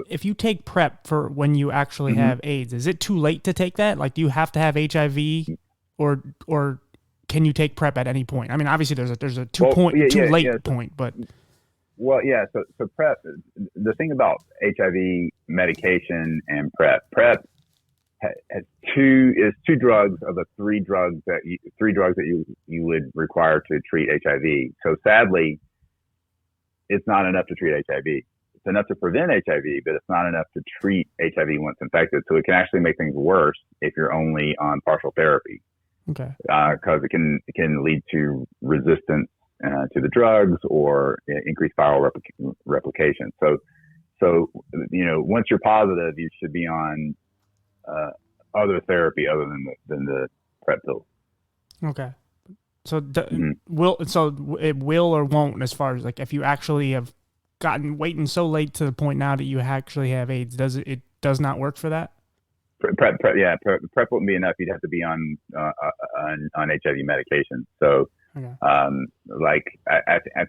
if you take PrEP for when you actually have AIDS, is it too late to take that? Like, do you have to have HIV, or can you take PrEP at any point? I mean, obviously there's a too late point, but so PrEP. The thing about HIV medication and PrEP has two drugs of the three drugs that you would require to treat HIV. So sadly, it's not enough to treat HIV. It's enough to prevent HIV, but it's not enough to treat HIV once infected. So it can actually make things worse if you're only on partial therapy. Okay. Because it can lead to resistance to the drugs, or increased viral replication. So once you're positive, you should be on other therapy other than the PrEP pills. Okay. So it will or won't, as far as like if you actually have waiting so late to the point now that you actually have AIDS, it does not work for that? PrEP wouldn't be enough. You'd have to be on HIV medication. So, okay.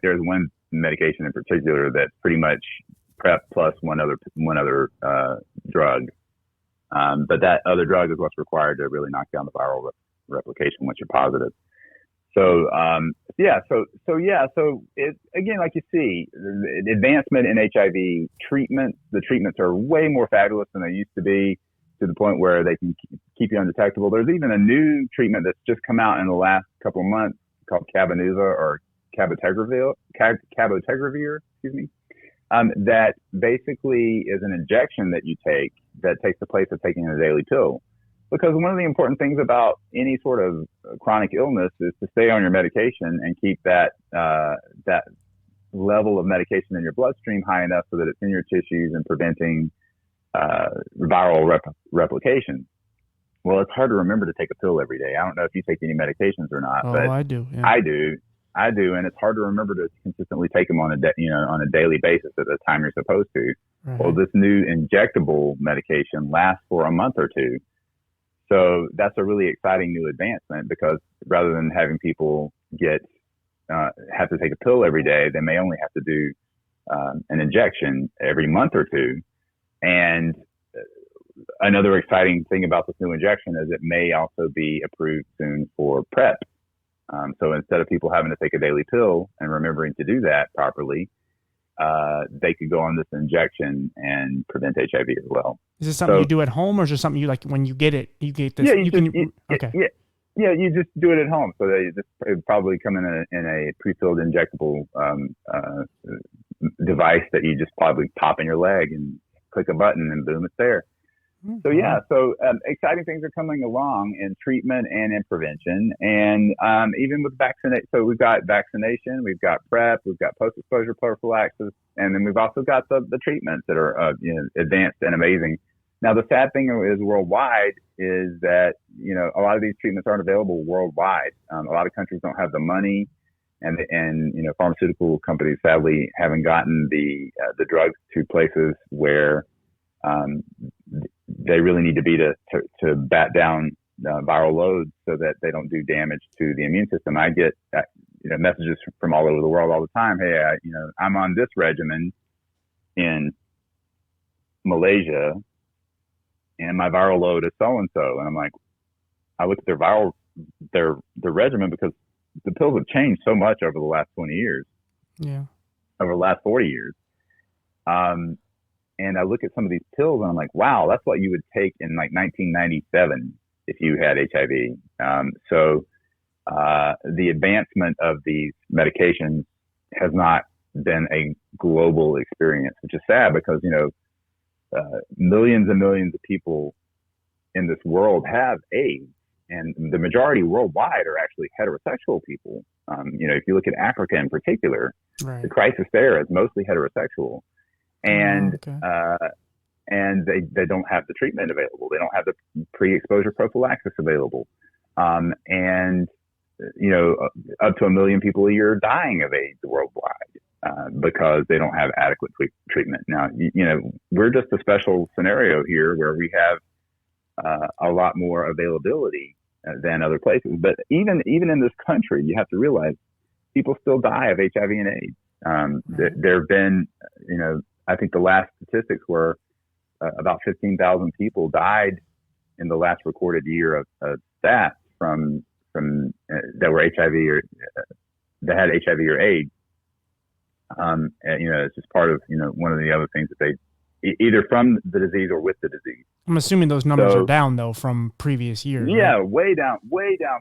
There's one medication in particular that's pretty much PrEP plus one other drug. But that other drug is what's required to really knock down the viral replication once you're positive. So it, again, like you see, the advancement in HIV treatment, the treatments are way more fabulous than they used to be, to the point where they can keep you undetectable. There's even a new treatment that's just come out in the last couple of months called Cabenuva, or cabotegravir, that basically is an injection that you take that takes the place of taking a daily pill. Because one of the important things about any sort of chronic illness is to stay on your medication and keep that level of medication in your bloodstream high enough so that it's in your tissues and preventing viral replication. Well, it's hard to remember to take a pill every day. I don't know if you take any medications or not, but I do. Yeah. I do, and it's hard to remember to consistently take them on a daily basis at the time you're supposed to. Right. Well, this new injectable medication lasts for a month or two. So that's a really exciting new advancement, because rather than having people have to take a pill every day, they may only have to do an injection every month or two. And another exciting thing about this new injection is it may also be approved soon for PrEP. So instead of people having to take a daily pill and remembering to do that properly, they could go on this injection and prevent HIV as well. Is this something you do at home, or is it something you, like, when you get it, you get this? Yeah, you just do it at home. So it would probably come in a pre-filled injectable device that you just probably pop in your leg and click a button, and boom, it's there. So exciting things are coming along in treatment and in prevention, and even with vaccination. So we've got vaccination, we've got PrEP, we've got post-exposure prophylaxis, and then we've also got the treatments that are advanced and amazing. Now, the sad thing is worldwide is that a lot of these treatments aren't available worldwide. A lot of countries don't have the money, and pharmaceutical companies sadly haven't gotten the drugs to places where they really need to be to bat down viral loads so that they don't do damage to the immune system. I get messages from all over the world all the time. Hey, I'm on this regimen in Malaysia, and my viral load is so and so. And I'm like, I look at their regimen, because the pills have changed so much over the last 20 years. Yeah. Over the last 40 years. And I look at some of these pills and I'm like, wow, that's what you would take in like 1997 if you had HIV. So the advancement of these medications has not been a global experience, which is sad, because, millions and millions of people in this world have AIDS, and the majority worldwide are actually heterosexual people. If you look at Africa in particular, right. The crisis there is mostly heterosexual. And and they don't have the treatment available. They don't have the pre-exposure prophylaxis available. And up to 1 million people a year are dying of AIDS worldwide because they don't have adequate treatment. Now, we're just a special scenario here where we have a lot more availability than other places. But even in this country, you have to realize people still die of HIV and AIDS. There have been, I think the last statistics were about 15,000 people died in the last recorded year of stats from that were HIV or that had HIV or AIDS. It's just part of one of the other things that they either from the disease or with the disease. I'm assuming those numbers are down though from previous years. Yeah, right? way down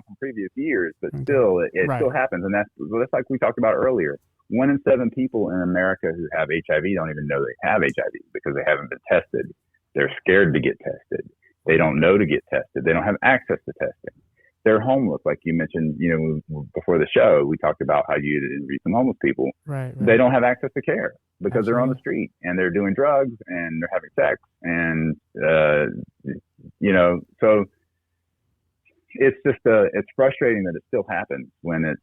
from previous years, but still, it right. still happens, and that's like we talked about earlier. 1 in 7 people in America who have HIV don't even know they have HIV because they haven't been tested. They're scared to get tested. They don't know to get tested. They don't have access to testing. They're homeless, like you mentioned. Before the show, we talked about how you interview some homeless people. Right. They don't have access to care because Absolutely. They're on the street and they're doing drugs and they're having sex, and so it's just it's frustrating that it still happens when it's.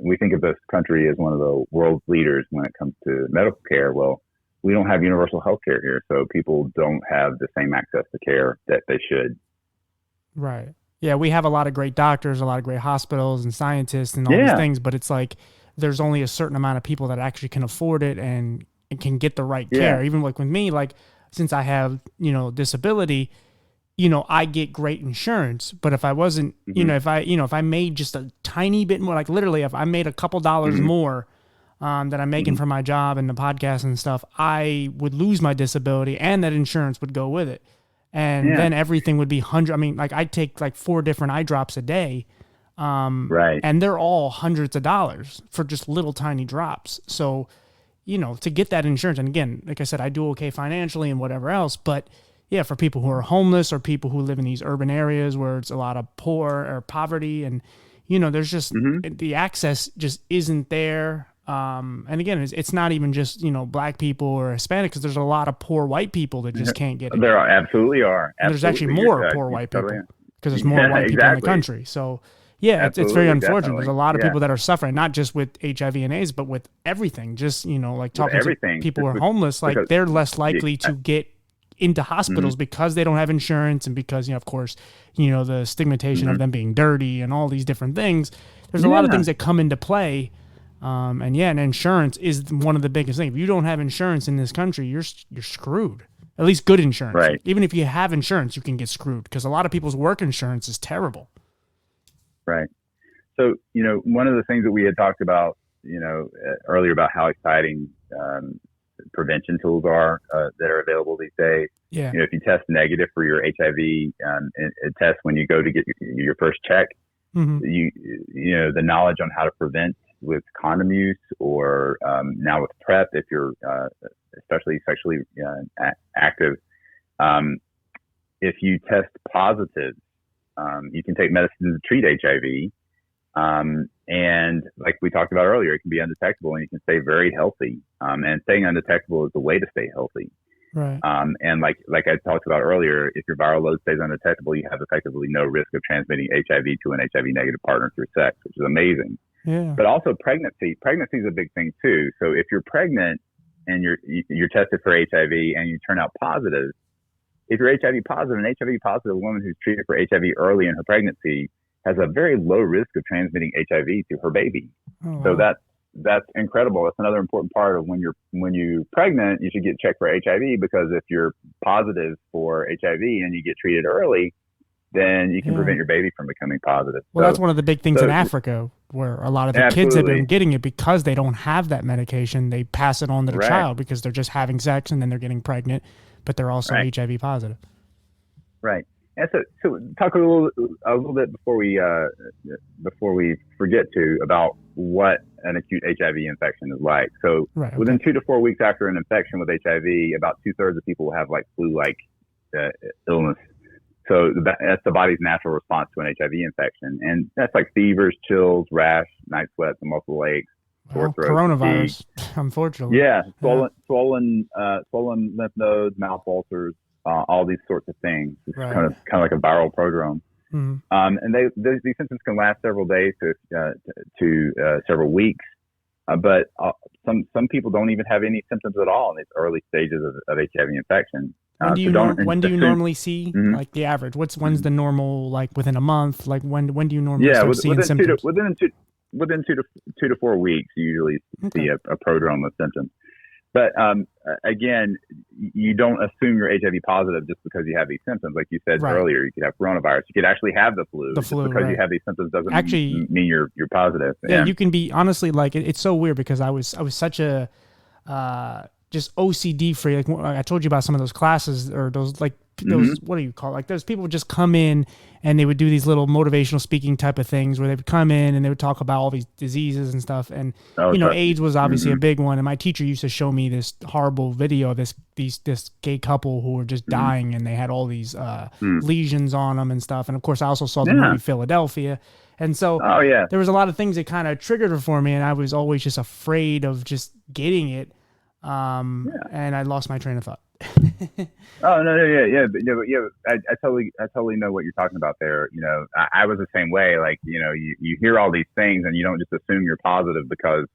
We think of this country as one of the world's leaders when it comes to medical care. Well, we don't have universal health care here, so people don't have the same access to care that they should. Right. Yeah, we have a lot of great doctors, a lot of great hospitals and scientists and all these things, but it's like there's only a certain amount of people that actually can afford it and can get the right care. Even like with me, like since I have, disability, I get great insurance, but if I wasn't, if I made just a tiny bit more, like literally if I made a couple dollars more that I'm making from my job and the podcast and stuff, I would lose my disability and that insurance would go with it. And then everything would be I take like 4 different eye drops a day. Right. And they're all hundreds of dollars for just little tiny drops. So, to get that insurance, and again, like I said, I do okay financially and whatever else, but yeah, for people who are homeless or people who live in these urban areas where it's a lot of poor or poverty and, there's just the access just isn't there. And again, it's not even just, Black people or Hispanic, because there's a lot of poor white people that just can't get it. There absolutely are. And there's actually more poor white people because there's more white people in the country. So yeah, it's very unfortunate. Definitely. There's a lot of people that are suffering, not just with HIV and AIDS, but with everything. Just, like talking to people who are homeless, like they're less likely to get into hospitals because they don't have insurance and because, of course, the stigmatization of them being dirty and all these different things. There's a lot of things that come into play. And insurance is one of the biggest things. If you don't have insurance in this country, you're screwed. At least good insurance. Right. Even if you have insurance, you can get screwed because a lot of people's work insurance is terrible. Right. So, one of the things that we had talked about, earlier about how exciting prevention tools are that are available these days. Yeah. If you test negative for your HIV test when you go to get your first check, the knowledge on how to prevent with condom use or now with PrEP, if you're especially sexually active, if you test positive, you can take medicine to treat HIV. And like we talked about earlier, it can be undetectable and you can stay very healthy. And staying undetectable is the way to stay healthy. Right. And like I talked about earlier, if your viral load stays undetectable, you have effectively no risk of transmitting HIV to an HIV negative partner through sex, which is amazing. Yeah. But also pregnancy is a big thing too. So if you're pregnant and you're tested for HIV and you turn out positive, if you're HIV positive, an HIV positive woman who's treated for HIV early in her pregnancy has a very low risk of transmitting HIV to her baby. Oh, So wow. that's incredible. That's another important part of when you're pregnant, you should get checked for HIV, because if you're positive for HIV and you get treated early, then you can Yeah. prevent your baby from becoming positive. Well, that's one of the big things in So Africa, where a lot of the kids have been absolutely getting it because they don't have that medication. They pass it on to the right, child because they're just having sex and then they're getting pregnant, but they're also right, HIV positive. right. And so talk a little bit before we forget to about what an acute HIV infection is like. So Right. Okay. within 2 to 4 weeks after an infection with HIV, about 2/3 of people will have like flu-like uh, illness. So that's the body's natural response to an HIV infection, and that's like fevers, chills, rash, night sweats, and muscle aches, sore Well, throat, fatigue. coronavirus, unfortunately. Yeah, Yeah. swollen lymph nodes, mouth ulcers, all these sorts of things. It's Right. kind of like a viral prodrome. Mhm. And these symptoms can last several days to several weeks. But some people don't even have any symptoms at all in these early stages of HIV infection. When do you when do you normally see Mhm. like the average? When's the normal, like within a month? Like when do you normally Yeah, start seeing symptoms? within 2 to 4 weeks, you usually Okay. see a prodrome of symptoms. But again, you don't assume you're HIV positive just because you have these symptoms. Like you said Right. earlier, you could have coronavirus. You could actually have the flu. The Just flu, because you right. have these symptoms doesn't Actually, mean you're positive. yeah, you can be, honestly, like it's so weird because I was such a just OCD free. Like I told you about some of those classes, or those those, what do you call it? Like those people would just come in and they would do these little motivational speaking type of things where they would come in and they would talk about all these diseases and stuff. And Oh, trust me. AIDS was obviously a big one. And my teacher used to show me this horrible video of this gay couple who were just dying, and they had all these lesions on them and stuff. And of course, I also saw the Yeah. movie Philadelphia. And so Oh yeah. there was a lot of things that kind of triggered it for me, and I was always just afraid of just getting it. And I lost my train of thought. Oh no, yeah. I totally know what you're talking about there. I was the same way. Like, you hear all these things and you don't just assume you're positive because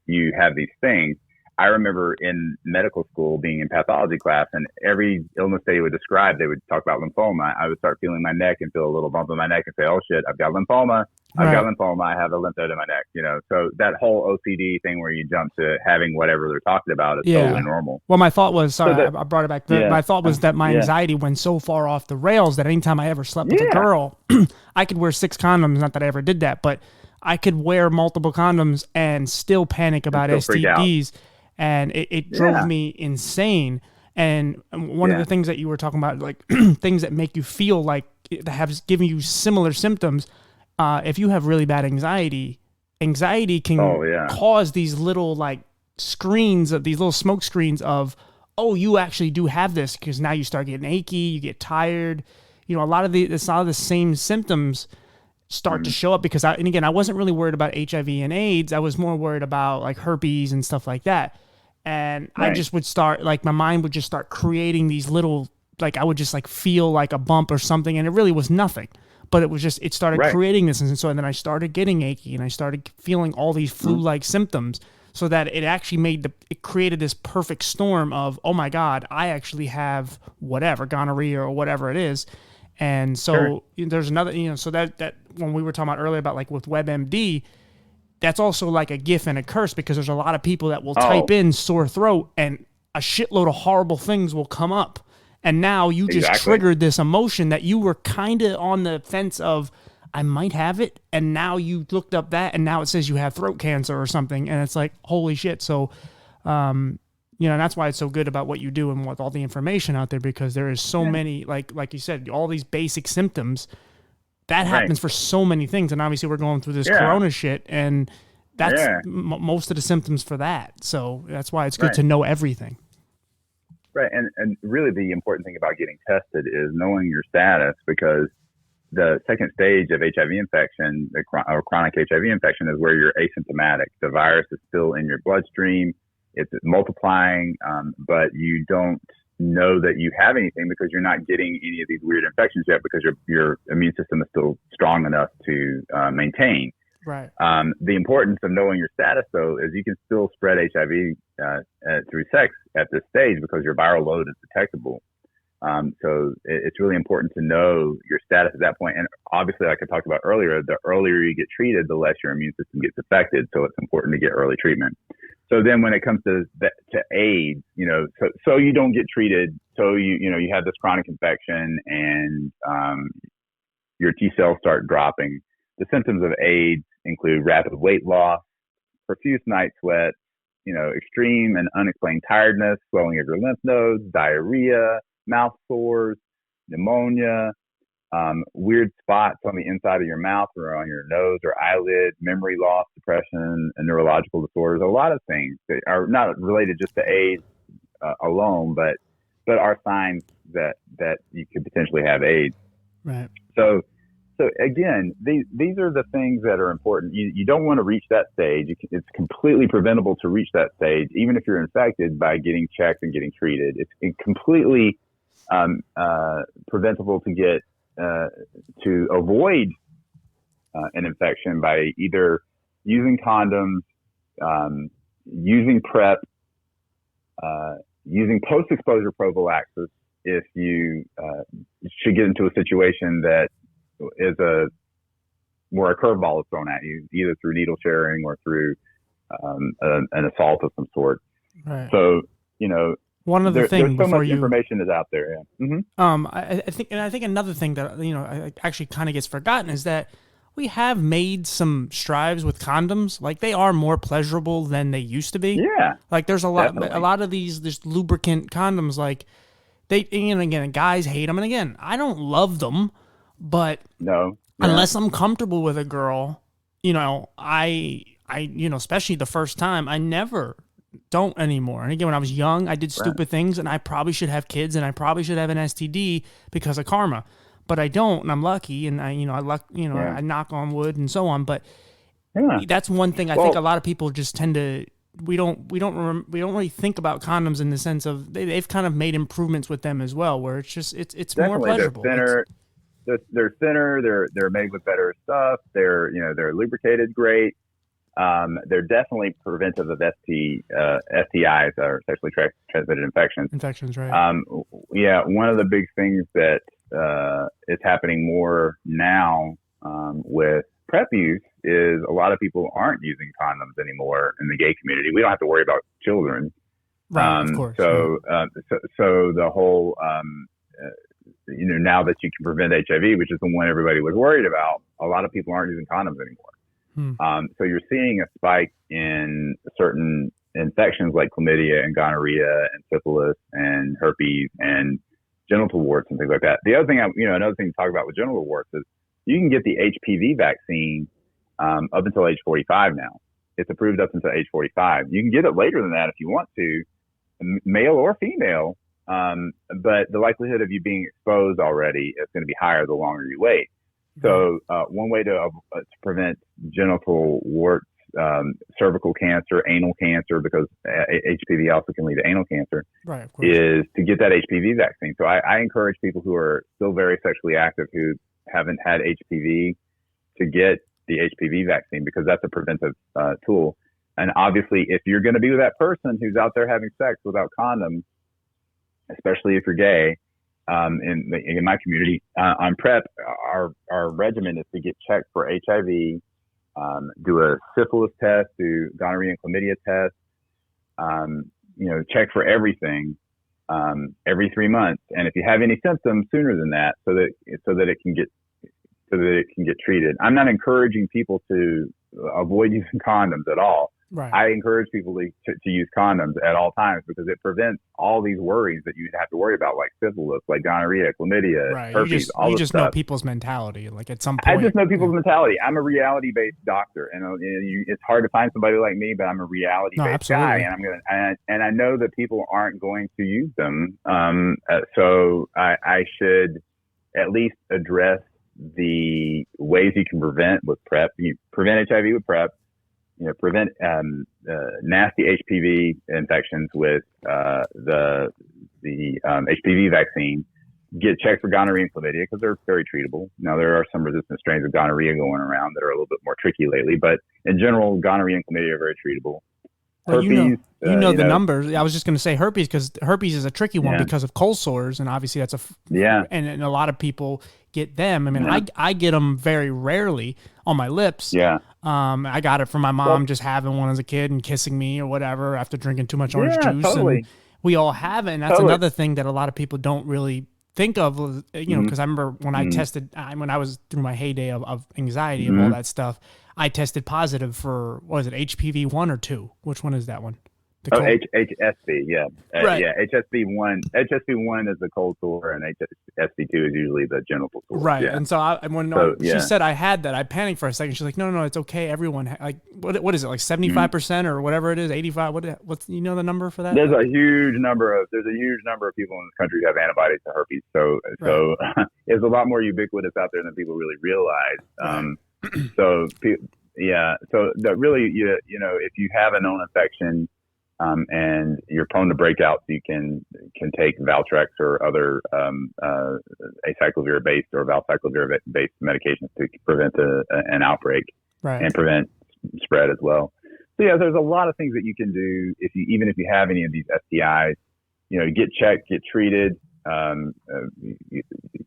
you have these things. I remember in medical school being in pathology class, and every illness they would describe, they would talk about lymphoma. I would start feeling my neck and feel a little bump in my neck and say, "Oh shit, I've got lymphoma. I've got lymphoma. I have a lymph node in my neck." So that whole OCD thing where you jump to having whatever they're talking about is totally normal. Well, my thought was, sorry, So I brought it back. yeah, My thought was that my yeah, anxiety went so far off the rails that anytime I ever slept with a yeah, girl, I could wear 6 condoms. Not that I ever did that, but I could wear multiple condoms and still panic about still freak out. STDs. And it drove me insane. And one of the things that you were talking about, like things that make you feel like that have given you similar symptoms, if you have really bad anxiety can cause these little like screens of these little smoke screens of, oh, you actually do have this, because now you start getting achy, you get tired. A lot of the same symptoms start to show up because I wasn't really worried about HIV and AIDS. I was more worried about like herpes and stuff like that. And I just would start, like, my mind would just start creating these little, like, I would just like feel like a bump or something, and it really was nothing. But it started creating this. And so then I started getting achy, and I started feeling all these flu-like symptoms, so that it actually it created this perfect storm of, oh my God, I actually have whatever, gonorrhea or whatever it is. And so there's another, so that when we were talking about earlier about like with WebMD, that's also like a gift and a curse, because there's a lot of people that will type in sore throat and a shitload of horrible things will come up. And now you just triggered this emotion that you were kind of on the fence of, I might have it. And now you looked up that, and now it says you have throat cancer or something. And it's like, holy shit. So, and that's why it's so good about what you do and with all the information out there, because there is so many, like you said, all these basic symptoms that happens for so many things. And obviously we're going through this corona shit, and that's most of the symptoms for that. So that's why it's good to know everything. Right. And really the important thing about getting tested is knowing your status, because the second stage of HIV infection, or chronic HIV infection, is where you're asymptomatic. The virus is still in your bloodstream. It's multiplying, but you don't know that you have anything because you're not getting any of these weird infections yet, because your immune system is still strong enough to maintain. Right. The importance of knowing your status, though, is you can still spread HIV through sex at this stage, because your viral load is detectable. So it's really important to know your status at that point. And obviously, like I talked about earlier, the earlier you get treated, the less your immune system gets affected. So it's important to get early treatment. So then when it comes to AIDS, so you don't get treated. So you have this chronic infection and your T cells start dropping. The symptoms of AIDS include rapid weight loss, profuse night sweats, extreme and unexplained tiredness, swelling of your lymph nodes, diarrhea, mouth sores, pneumonia, weird spots on the inside of your mouth or on your nose or eyelid, memory loss, depression, and neurological disorders. A lot of things that are not related just to AIDS alone, but are signs that you could potentially have AIDS. Right. So again, these are the things that are important. You don't want to reach that stage. It's completely preventable to reach that stage, even if you're infected, by getting checked and getting treated. It's completely preventable to get to avoid an infection by either using condoms, using PrEP, using post-exposure prophylaxis if you should get into a situation that is where a curveball is thrown at you, either through needle sharing or through an assault of some sort. Right. So, one other thing there's so much information is out there. Yeah. Mm-hmm. I think another thing that actually kind of gets forgotten is that we have made some strides with condoms. Like, they are more pleasurable than they used to be. Yeah. Like, there's a lot Definitely. of these lubricant condoms. Like, again, guys hate them, and again, I don't love them, but No. Yeah. unless I'm comfortable with a girl, I especially the first time, I never don't anymore. And again, when I was young, I did stupid things, and I probably should have kids, and I probably should have an STD because of karma, but I don't, and I'm lucky, and I knock on wood and so on. But that's one thing I think a lot of people just tend to. We don't really think about condoms in the sense of they've kind of made improvements with them as well, where it's just it's more pleasurable. They're thinner. They're made with better stuff. They're lubricated great. They're definitely preventive of STIs, or sexually transmitted infections. Infections, right? One of the big things that is happening more now with PrEP use is a lot of people aren't using condoms anymore in the gay community. We don't have to worry about children. Right, of course. So the whole, now that you can prevent HIV, which is the one everybody was worried about, a lot of people aren't using condoms anymore. So you're seeing a spike in certain infections like chlamydia and gonorrhea and syphilis and herpes and genital warts and things like that. The other thing, another thing to talk about with genital warts is you can get the HPV vaccine up until age 45 now. It's approved up until age 45. You can get it later than that if you want to, male or female. But the likelihood of you being exposed already is going to be higher the longer you wait. So one way to prevent genital warts, cervical cancer, anal cancer, because HPV also can lead to anal cancer, right, of course, is to get that HPV vaccine. So I encourage people who are still very sexually active who haven't had HPV to get the HPV vaccine, because that's a preventive tool. And obviously, if you're going to be with that person who's out there having sex without condoms, especially if you're gay, in my community, on PrEP, our regimen is to get checked for HIV, do a syphilis test, do gonorrhea and chlamydia test, check for everything every 3 months. And if you have any symptoms, sooner than that, so that it can get treated. I'm not encouraging people to avoid using condoms at all. Right. I encourage people to use condoms at all times, because it prevents all these worries that you'd have to worry about, like syphilis, like gonorrhea, chlamydia, right. herpes, you just know people's mentality. Like, at some point, I just know people's mentality. I'm a reality-based doctor, and it's hard to find somebody like me, but I'm a reality-based guy, and I know that people aren't going to use them. So I should at least address the ways you can prevent with PrEP. You prevent HIV with PrEP. Prevent nasty HPV infections with the HPV vaccine. Get checked for gonorrhea and chlamydia, because they're very treatable. Now, there are some resistant strains of gonorrhea going around that are a little bit more tricky lately, but in general, gonorrhea and chlamydia are very treatable. Well, herpes. you know the numbers. I was just going to say herpes because herpes is a tricky one Yeah, because of cold sores, and obviously that's yeah, and a lot of people get them. I mean, yeah, I get them very rarely on my lips. yeah. I got it from my Well, mom just having one as a kid and kissing me or whatever after drinking too much orange yeah, juice, and totally, we all have it. And that's totally. another thing that a lot of people don't really think of, Mm-hmm, because I remember when I mm-hmm, tested, when I was through my heyday of anxiety of all mm-hmm. that stuff, I tested positive for, what was it, HPV 1 or 2? Which one is that one? The Oh, cold. HSV, yeah, Right. yeah. HSV1 is the cold sore, and HSV2 is usually the genital sores. Right. Yeah. And so when So she yeah. said I had that, I panicked for a second. She's like, no, no, no, it's okay. Everyone, like, what is it? Like Mm-hmm. 75% or whatever it is, 85. What's, the number for that? There's a huge number of people in this country who have antibodies to herpes. Right. So it's a lot more ubiquitous out there than people really realize. Right. So yeah, so that really, if you have a known infection, and you're prone to breakouts, you can take Valtrex or other acyclovir based or valcyclovir based medications to prevent an outbreak Right. and prevent spread as well. So yeah, there's a lot of things that you can do even if you have any of these STIs. Get checked, get treated.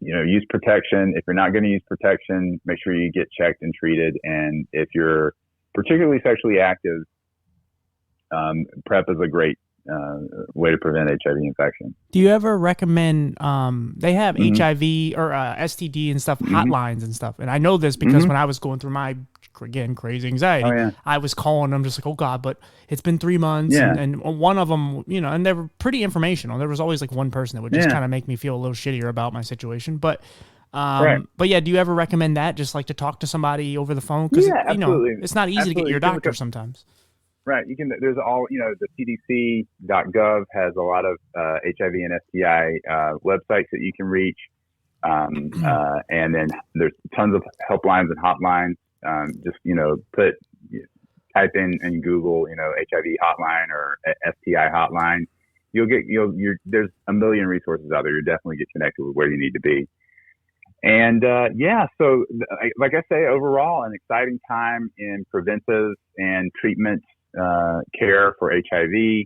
Use protection. If you're not going to use protection, make sure you get checked and treated. And if you're particularly sexually active, PrEP is a great way to prevent HIV infection. Do you ever recommend, they have Mm-hmm. HIV or STD and stuff, Mm-hmm. hotlines and stuff. And I know this because Mm-hmm. when I was going through my, again, crazy Oh anxiety, yeah. I was calling them just like, oh God, but it's been 3 months. Yeah. And one of them, and they were pretty informational. There was always like one person that would just Yeah. kind of make me feel a little shittier about my situation. But Right. but yeah, do you ever recommend that, just like to talk to somebody over the phone? Because, Yeah, absolutely. it's not easy to get Absolutely. your You can doctor sometimes. Right. There's the CDC.gov has a lot of HIV and STI websites that you can reach. And then there's tons of helplines and hotlines. Type in Google, HIV hotline or STI hotline. There's a million resources out there. You'll definitely get connected with where you need to be. And so like I say, overall, an exciting time in preventive and treatment care for HIV.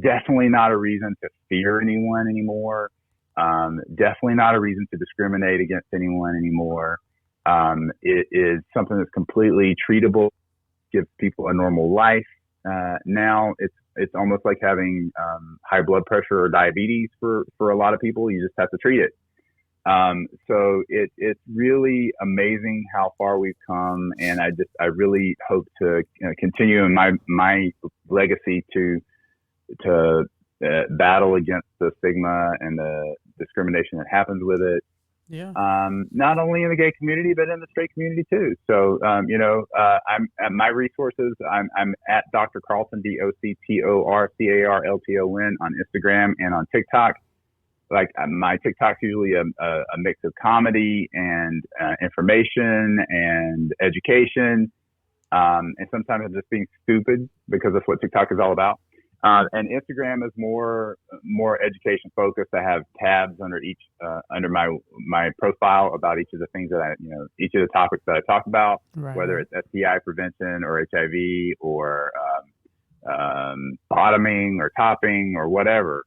Definitely not a reason to fear anyone anymore. Definitely not a reason to discriminate against anyone anymore. It is something that's completely treatable, gives people a normal life. Now it's almost like having high blood pressure or diabetes for a lot of people. You just have to treat it. So it's really amazing how far we've come, and I really hope to continue in my legacy to battle against the stigma and the discrimination that happens with it. Yeah. Not only in the gay community, but in the straight community too. So, I'm at my resources. I'm at Dr. Carlton, DoctorCarlton on Instagram and on TickTock. Like my TikTok's usually a mix of comedy and information and education. And sometimes I'm just being stupid because that's what TikTok is all about. And Instagram is more education focused. I have tabs under each under my profile about each of the things that each of the topics that I talk about, Right. whether it's STI prevention or HIV or bottoming or topping or whatever.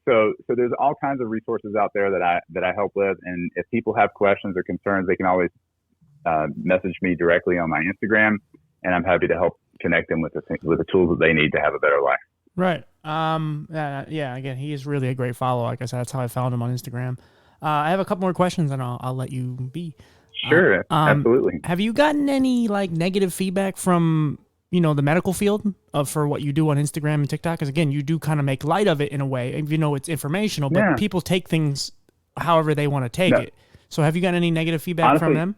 So there's all kinds of resources out there that I help with, and if people have questions or concerns, they can always message me directly on my Instagram, and I'm happy to help connect them with the tools that they need to have a better life. Right. Yeah. Again, he is really a great follow. Like I said, that's how I found him on Instagram. I have a couple more questions, and I'll let you be. Sure. Absolutely. Have you gotten any like negative feedback from the medical field for what you do on Instagram and TikTok? Because again, you do kind of make light of it in a way, it's informational, but people take things however they want to take it. So have you gotten any negative feedback from them?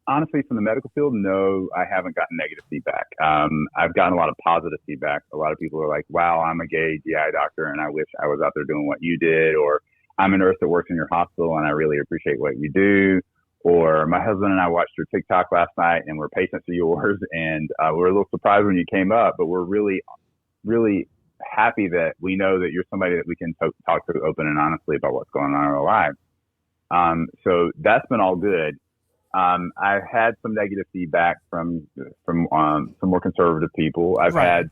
Honestly, from the medical field, no, I haven't gotten negative feedback. I've gotten a lot of positive feedback. A lot of people are like, wow, I'm a gay GI doctor and I wish I was out there doing what you did, or I'm a nurse that works in your hospital and I really appreciate what you do. Or my husband and I watched your TikTok last night and we're patients of yours, and we're a little surprised when you came up, but we're really, really happy that we know that you're somebody that we can talk to open and honestly about what's going on in our lives. So that's been all good. I've had some negative feedback from some more conservative people. Right.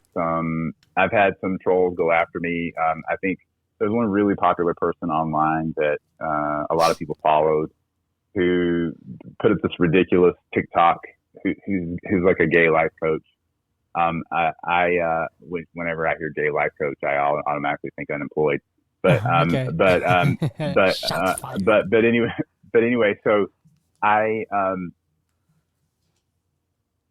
I've had some trolls go after me. I think there's one really popular person online that a lot of people followed who put up this ridiculous TikTok. Who's like a gay life coach. Whenever I hear gay life coach, I automatically think unemployed. But Okay. but Shots fired. but anyway, so I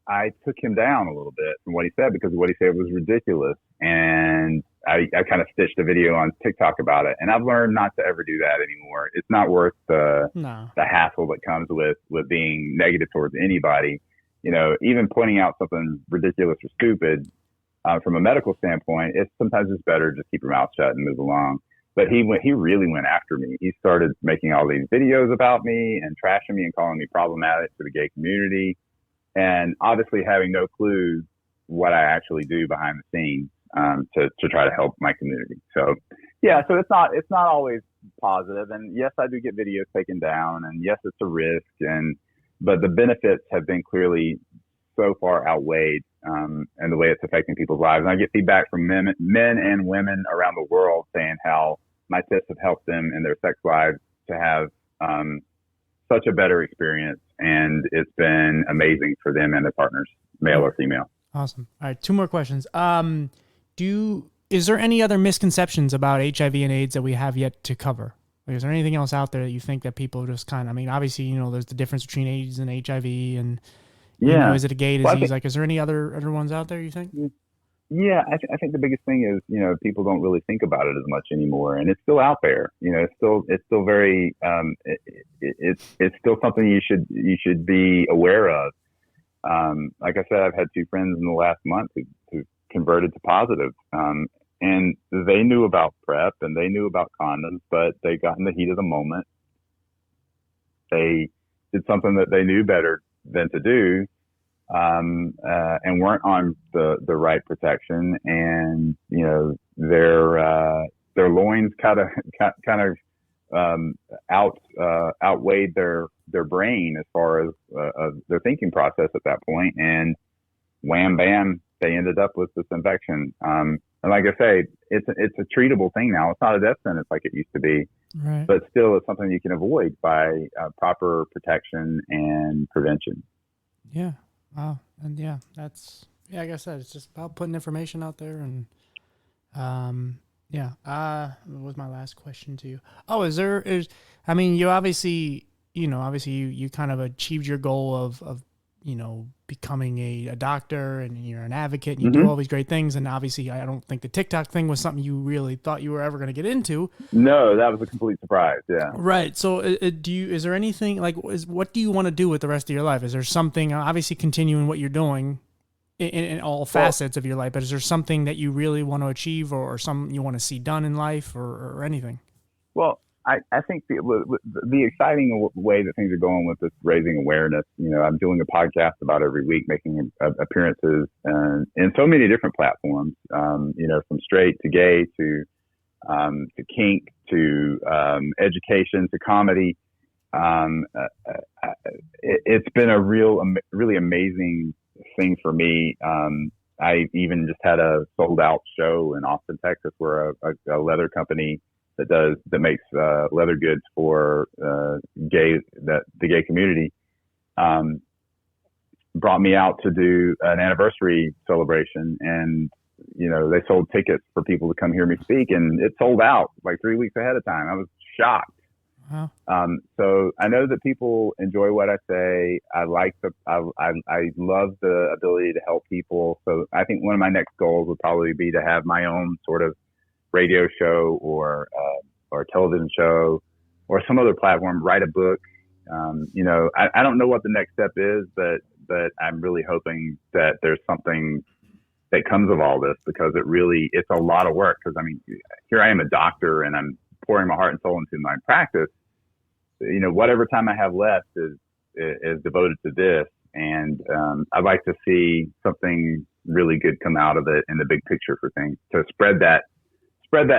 I took him down a little bit from what he said because what he said was ridiculous, and I kind of stitched a video on TikTok about it. And I've learned not to ever do that anymore. It's not worth No. the hassle that comes with being negative towards anybody. Even pointing out something ridiculous or stupid from a medical standpoint, it's sometimes it's better just keep your mouth shut and move along. But he really went after me. He started making all these videos about me and trashing me and calling me problematic to the gay community, and obviously having no clue what I actually do behind the scenes to try to help my community. So yeah, so it's not always positive. And yes, I do get videos taken down, and yes, it's a risk, but the benefits have been clearly so far outweighed, and the way it's affecting people's lives. And I get feedback from men and women around the world saying how my tips have helped them in their sex lives to have such a better experience, and it's been amazing for them and their partners, male or female. Awesome. All right, 2 more questions. Is there any other misconceptions about HIV and AIDS that we have yet to cover? Like, is there anything else out there that you think that people just kind of, I mean, obviously, there's the difference between AIDS and HIV, and is it a gay disease? Like, is there any other ones out there you think? Yeah, I think the biggest thing is, people don't really think about it as much anymore, and it's still out there. It's still very, it's still something you should be aware of. Like I said, I've had 2 friends in the last month who converted to positive, and they knew about PrEP and they knew about condoms, but they got in the heat of the moment. They did something that they knew better than to do, and weren't on the right protection, and their loins kind of outweighed their brain as far as their thinking process at that point, and wham bam, they ended up with this infection. And like I say, it's a treatable thing now. It's not a death sentence like it used to be, right, but still it's something you can avoid by proper protection and prevention. Yeah. Wow. And yeah, like I said, it's just about putting information out there. And what was my last question to you? Oh, I mean, you obviously, you kind of achieved your goal of becoming a doctor, and you're an advocate, and you do all these great things. And obviously, I don't think the TikTok thing was something you really thought you were ever going to get into. No, that was a complete surprise. Yeah. Right. So is there anything what do you want to do with the rest of your life? Is there something, obviously continuing what you're doing in all facets of your life, but is there something that you really want to achieve, or something you want to see done in life, or anything? Well, I think the exciting way that things are going with this raising awareness, I'm doing a podcast about every week, making appearances in so many different platforms, from straight to gay to kink to education to comedy. It's been a really amazing thing for me. I even just had a sold out show in Austin, Texas, where a leather company that makes leather goods for the gay community brought me out to do an anniversary celebration, and they sold tickets for people to come hear me speak, and it sold out like 3 weeks ahead of time. I was shocked. Wow. So I know that people enjoy what I say. I love the ability to help people. So I think one of my next goals would probably be to have my own sort of radio show or a television show or some other platform, write a book. I don't know what the next step is, but I'm really hoping that there's something that comes of all this, because it's a lot of work. Cause I mean, here I am, a doctor, and I'm pouring my heart and soul into my practice. Whatever time I have left is devoted to this. And, I'd like to see something really good come out of it in the big picture for things, to spread that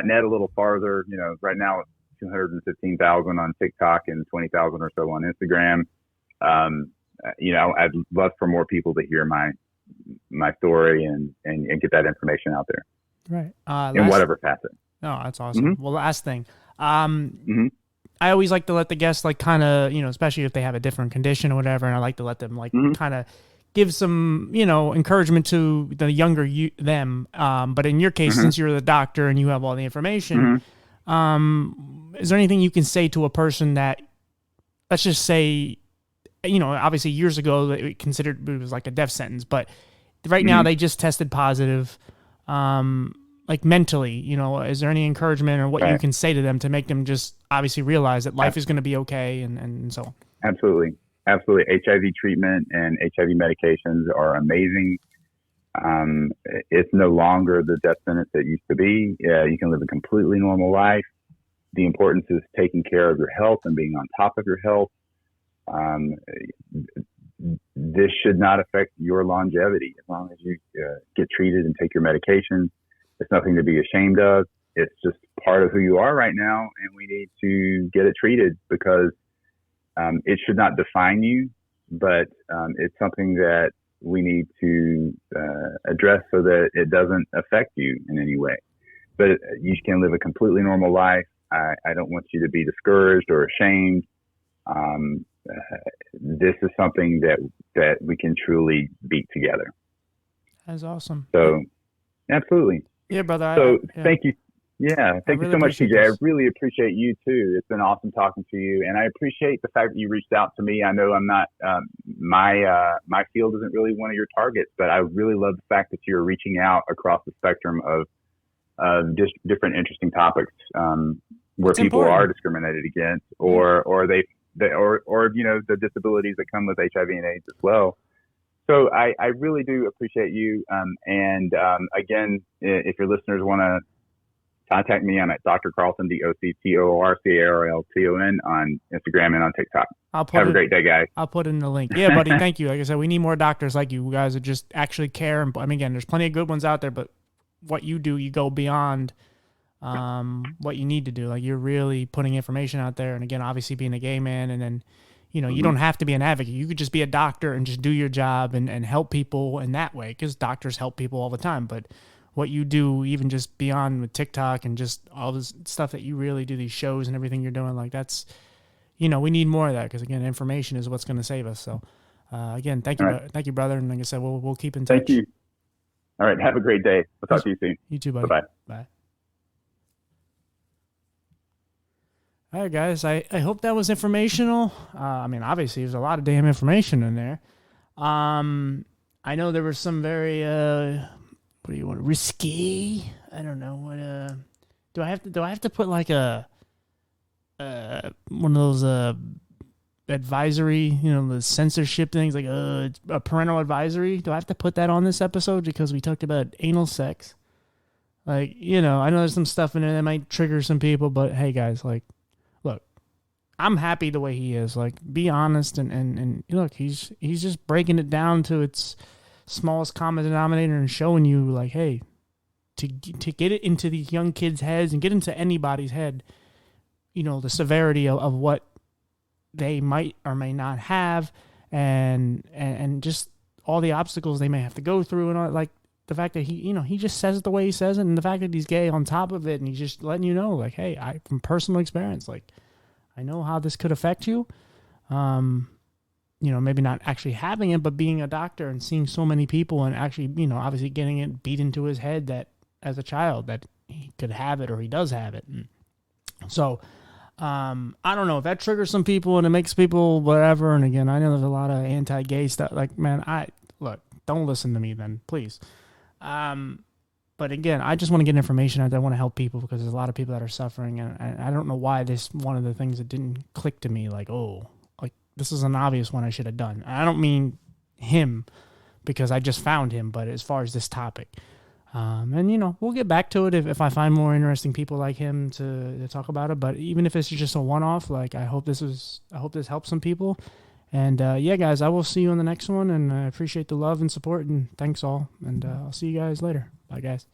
net a little farther. Right now it's 215,000 on TikTok and 20,000 or so on Instagram. I'd love for more people to hear my story and get that information out there Right. in whatever facet. Oh, that's awesome. Well, last thing. Mm-hmm. I always like to let the guests like kind of, especially if they have a different condition or whatever, and I like to let them like kind of give some, encouragement to the younger them. But in your case, since you're the doctor and you have all the information, is there anything you can say to a person that, let's just say, obviously years ago it was like a death sentence, but right now they just tested positive, like mentally, is there any encouragement or what you can say to them to make them just obviously realize that life is going to be okay and so on? Absolutely. HIV treatment and HIV medications are amazing. It's no longer the death sentence it used to be. You can live a completely normal life. The importance is taking care of your health and being on top of your health. This should not affect your longevity as long as you get treated and take your medication. It's nothing to be ashamed of. It's just part of who you are right now, and we need to get it treated because it should not define you, but it's something that we need to address so that it doesn't affect you in any way. But you can live a completely normal life. I don't want you to be discouraged or ashamed. This is something that we can truly beat together. That's awesome. So, absolutely. Yeah, brother. So, thank you. Yeah, thank you so much, TJ. I really appreciate you too. It's been awesome talking to you, and I appreciate the fact that you reached out to me. I know I'm not my field isn't really one of your targets, but I really love the fact that you're reaching out across the spectrum of just different interesting topics where it's people important. are discriminated against, or the disabilities that come with HIV and AIDS as well. So I really do appreciate you. Again, if your listeners want to contact me, I'm at Dr. Carlton, DoctorCarlton on Instagram and on TickTock. Have a great day, guys. I'll put in the link. Yeah, buddy. Thank you. Like I said, we need more doctors like you guys that just actually care. And I mean, again, there's plenty of good ones out there, but what you do, you go beyond what you need to do. Like you're really putting information out there. And again, obviously being a gay man, and then, you don't have to be an advocate. You could just be a doctor and just do your job and help people in that way, because doctors help people all the time. But what you do, even just beyond with TikTok and just all this stuff that you really do, these shows and everything you're doing, like that's, we need more of that, because again, information is what's going to save us. So again, thank you, thank you, brother. And like I said, we'll keep in touch. Thank you. All right, have a great day. I'll talk to you soon. You too, buddy. Bye-bye. Bye. All right, guys. I hope that was informational. I mean, obviously, there's a lot of damn information in there. I know there was some very what do you want? Risky? I don't know what. Do I have to put like a one of those advisory, the censorship things, like a parental advisory? Do I have to put that on this episode because we talked about anal sex? Like, I know there's some stuff in there that might trigger some people, but hey, guys, like, look, I'm happy the way he is. Like, be honest and look, he's just breaking it down to its smallest common denominator and showing you, like, hey, to get it into these young kids' heads and get into anybody's head, the severity of what they might or may not have, and just all the obstacles they may have to go through, and all, like the fact that he just says it the way he says it, and the fact that he's gay on top of it, and he's just letting you know, like, hey, from personal experience, like, I know how this could affect you. Maybe not actually having it, but being a doctor and seeing so many people and actually, obviously getting it beat into his head that as a child that he could have it or he does have it. And so, I don't know if that triggers some people and it makes people whatever. And again, I know there's a lot of anti-gay stuff. Like, man, look, don't listen to me then, please. But again, I just want to get information out there. I want to help people because there's a lot of people that are suffering. And I don't know why this one of the things that didn't click to me, like, oh, like this is an obvious one I should have done. I don't mean him because I just found him, but as far as this topic. And, we'll get back to it if I find more interesting people like him to talk about it. But even if it's just a one-off, like, I hope this helps some people. And, yeah, guys, I will see you on the next one. And I appreciate the love and support. And thanks all. And I'll see you guys later. Bye, guys.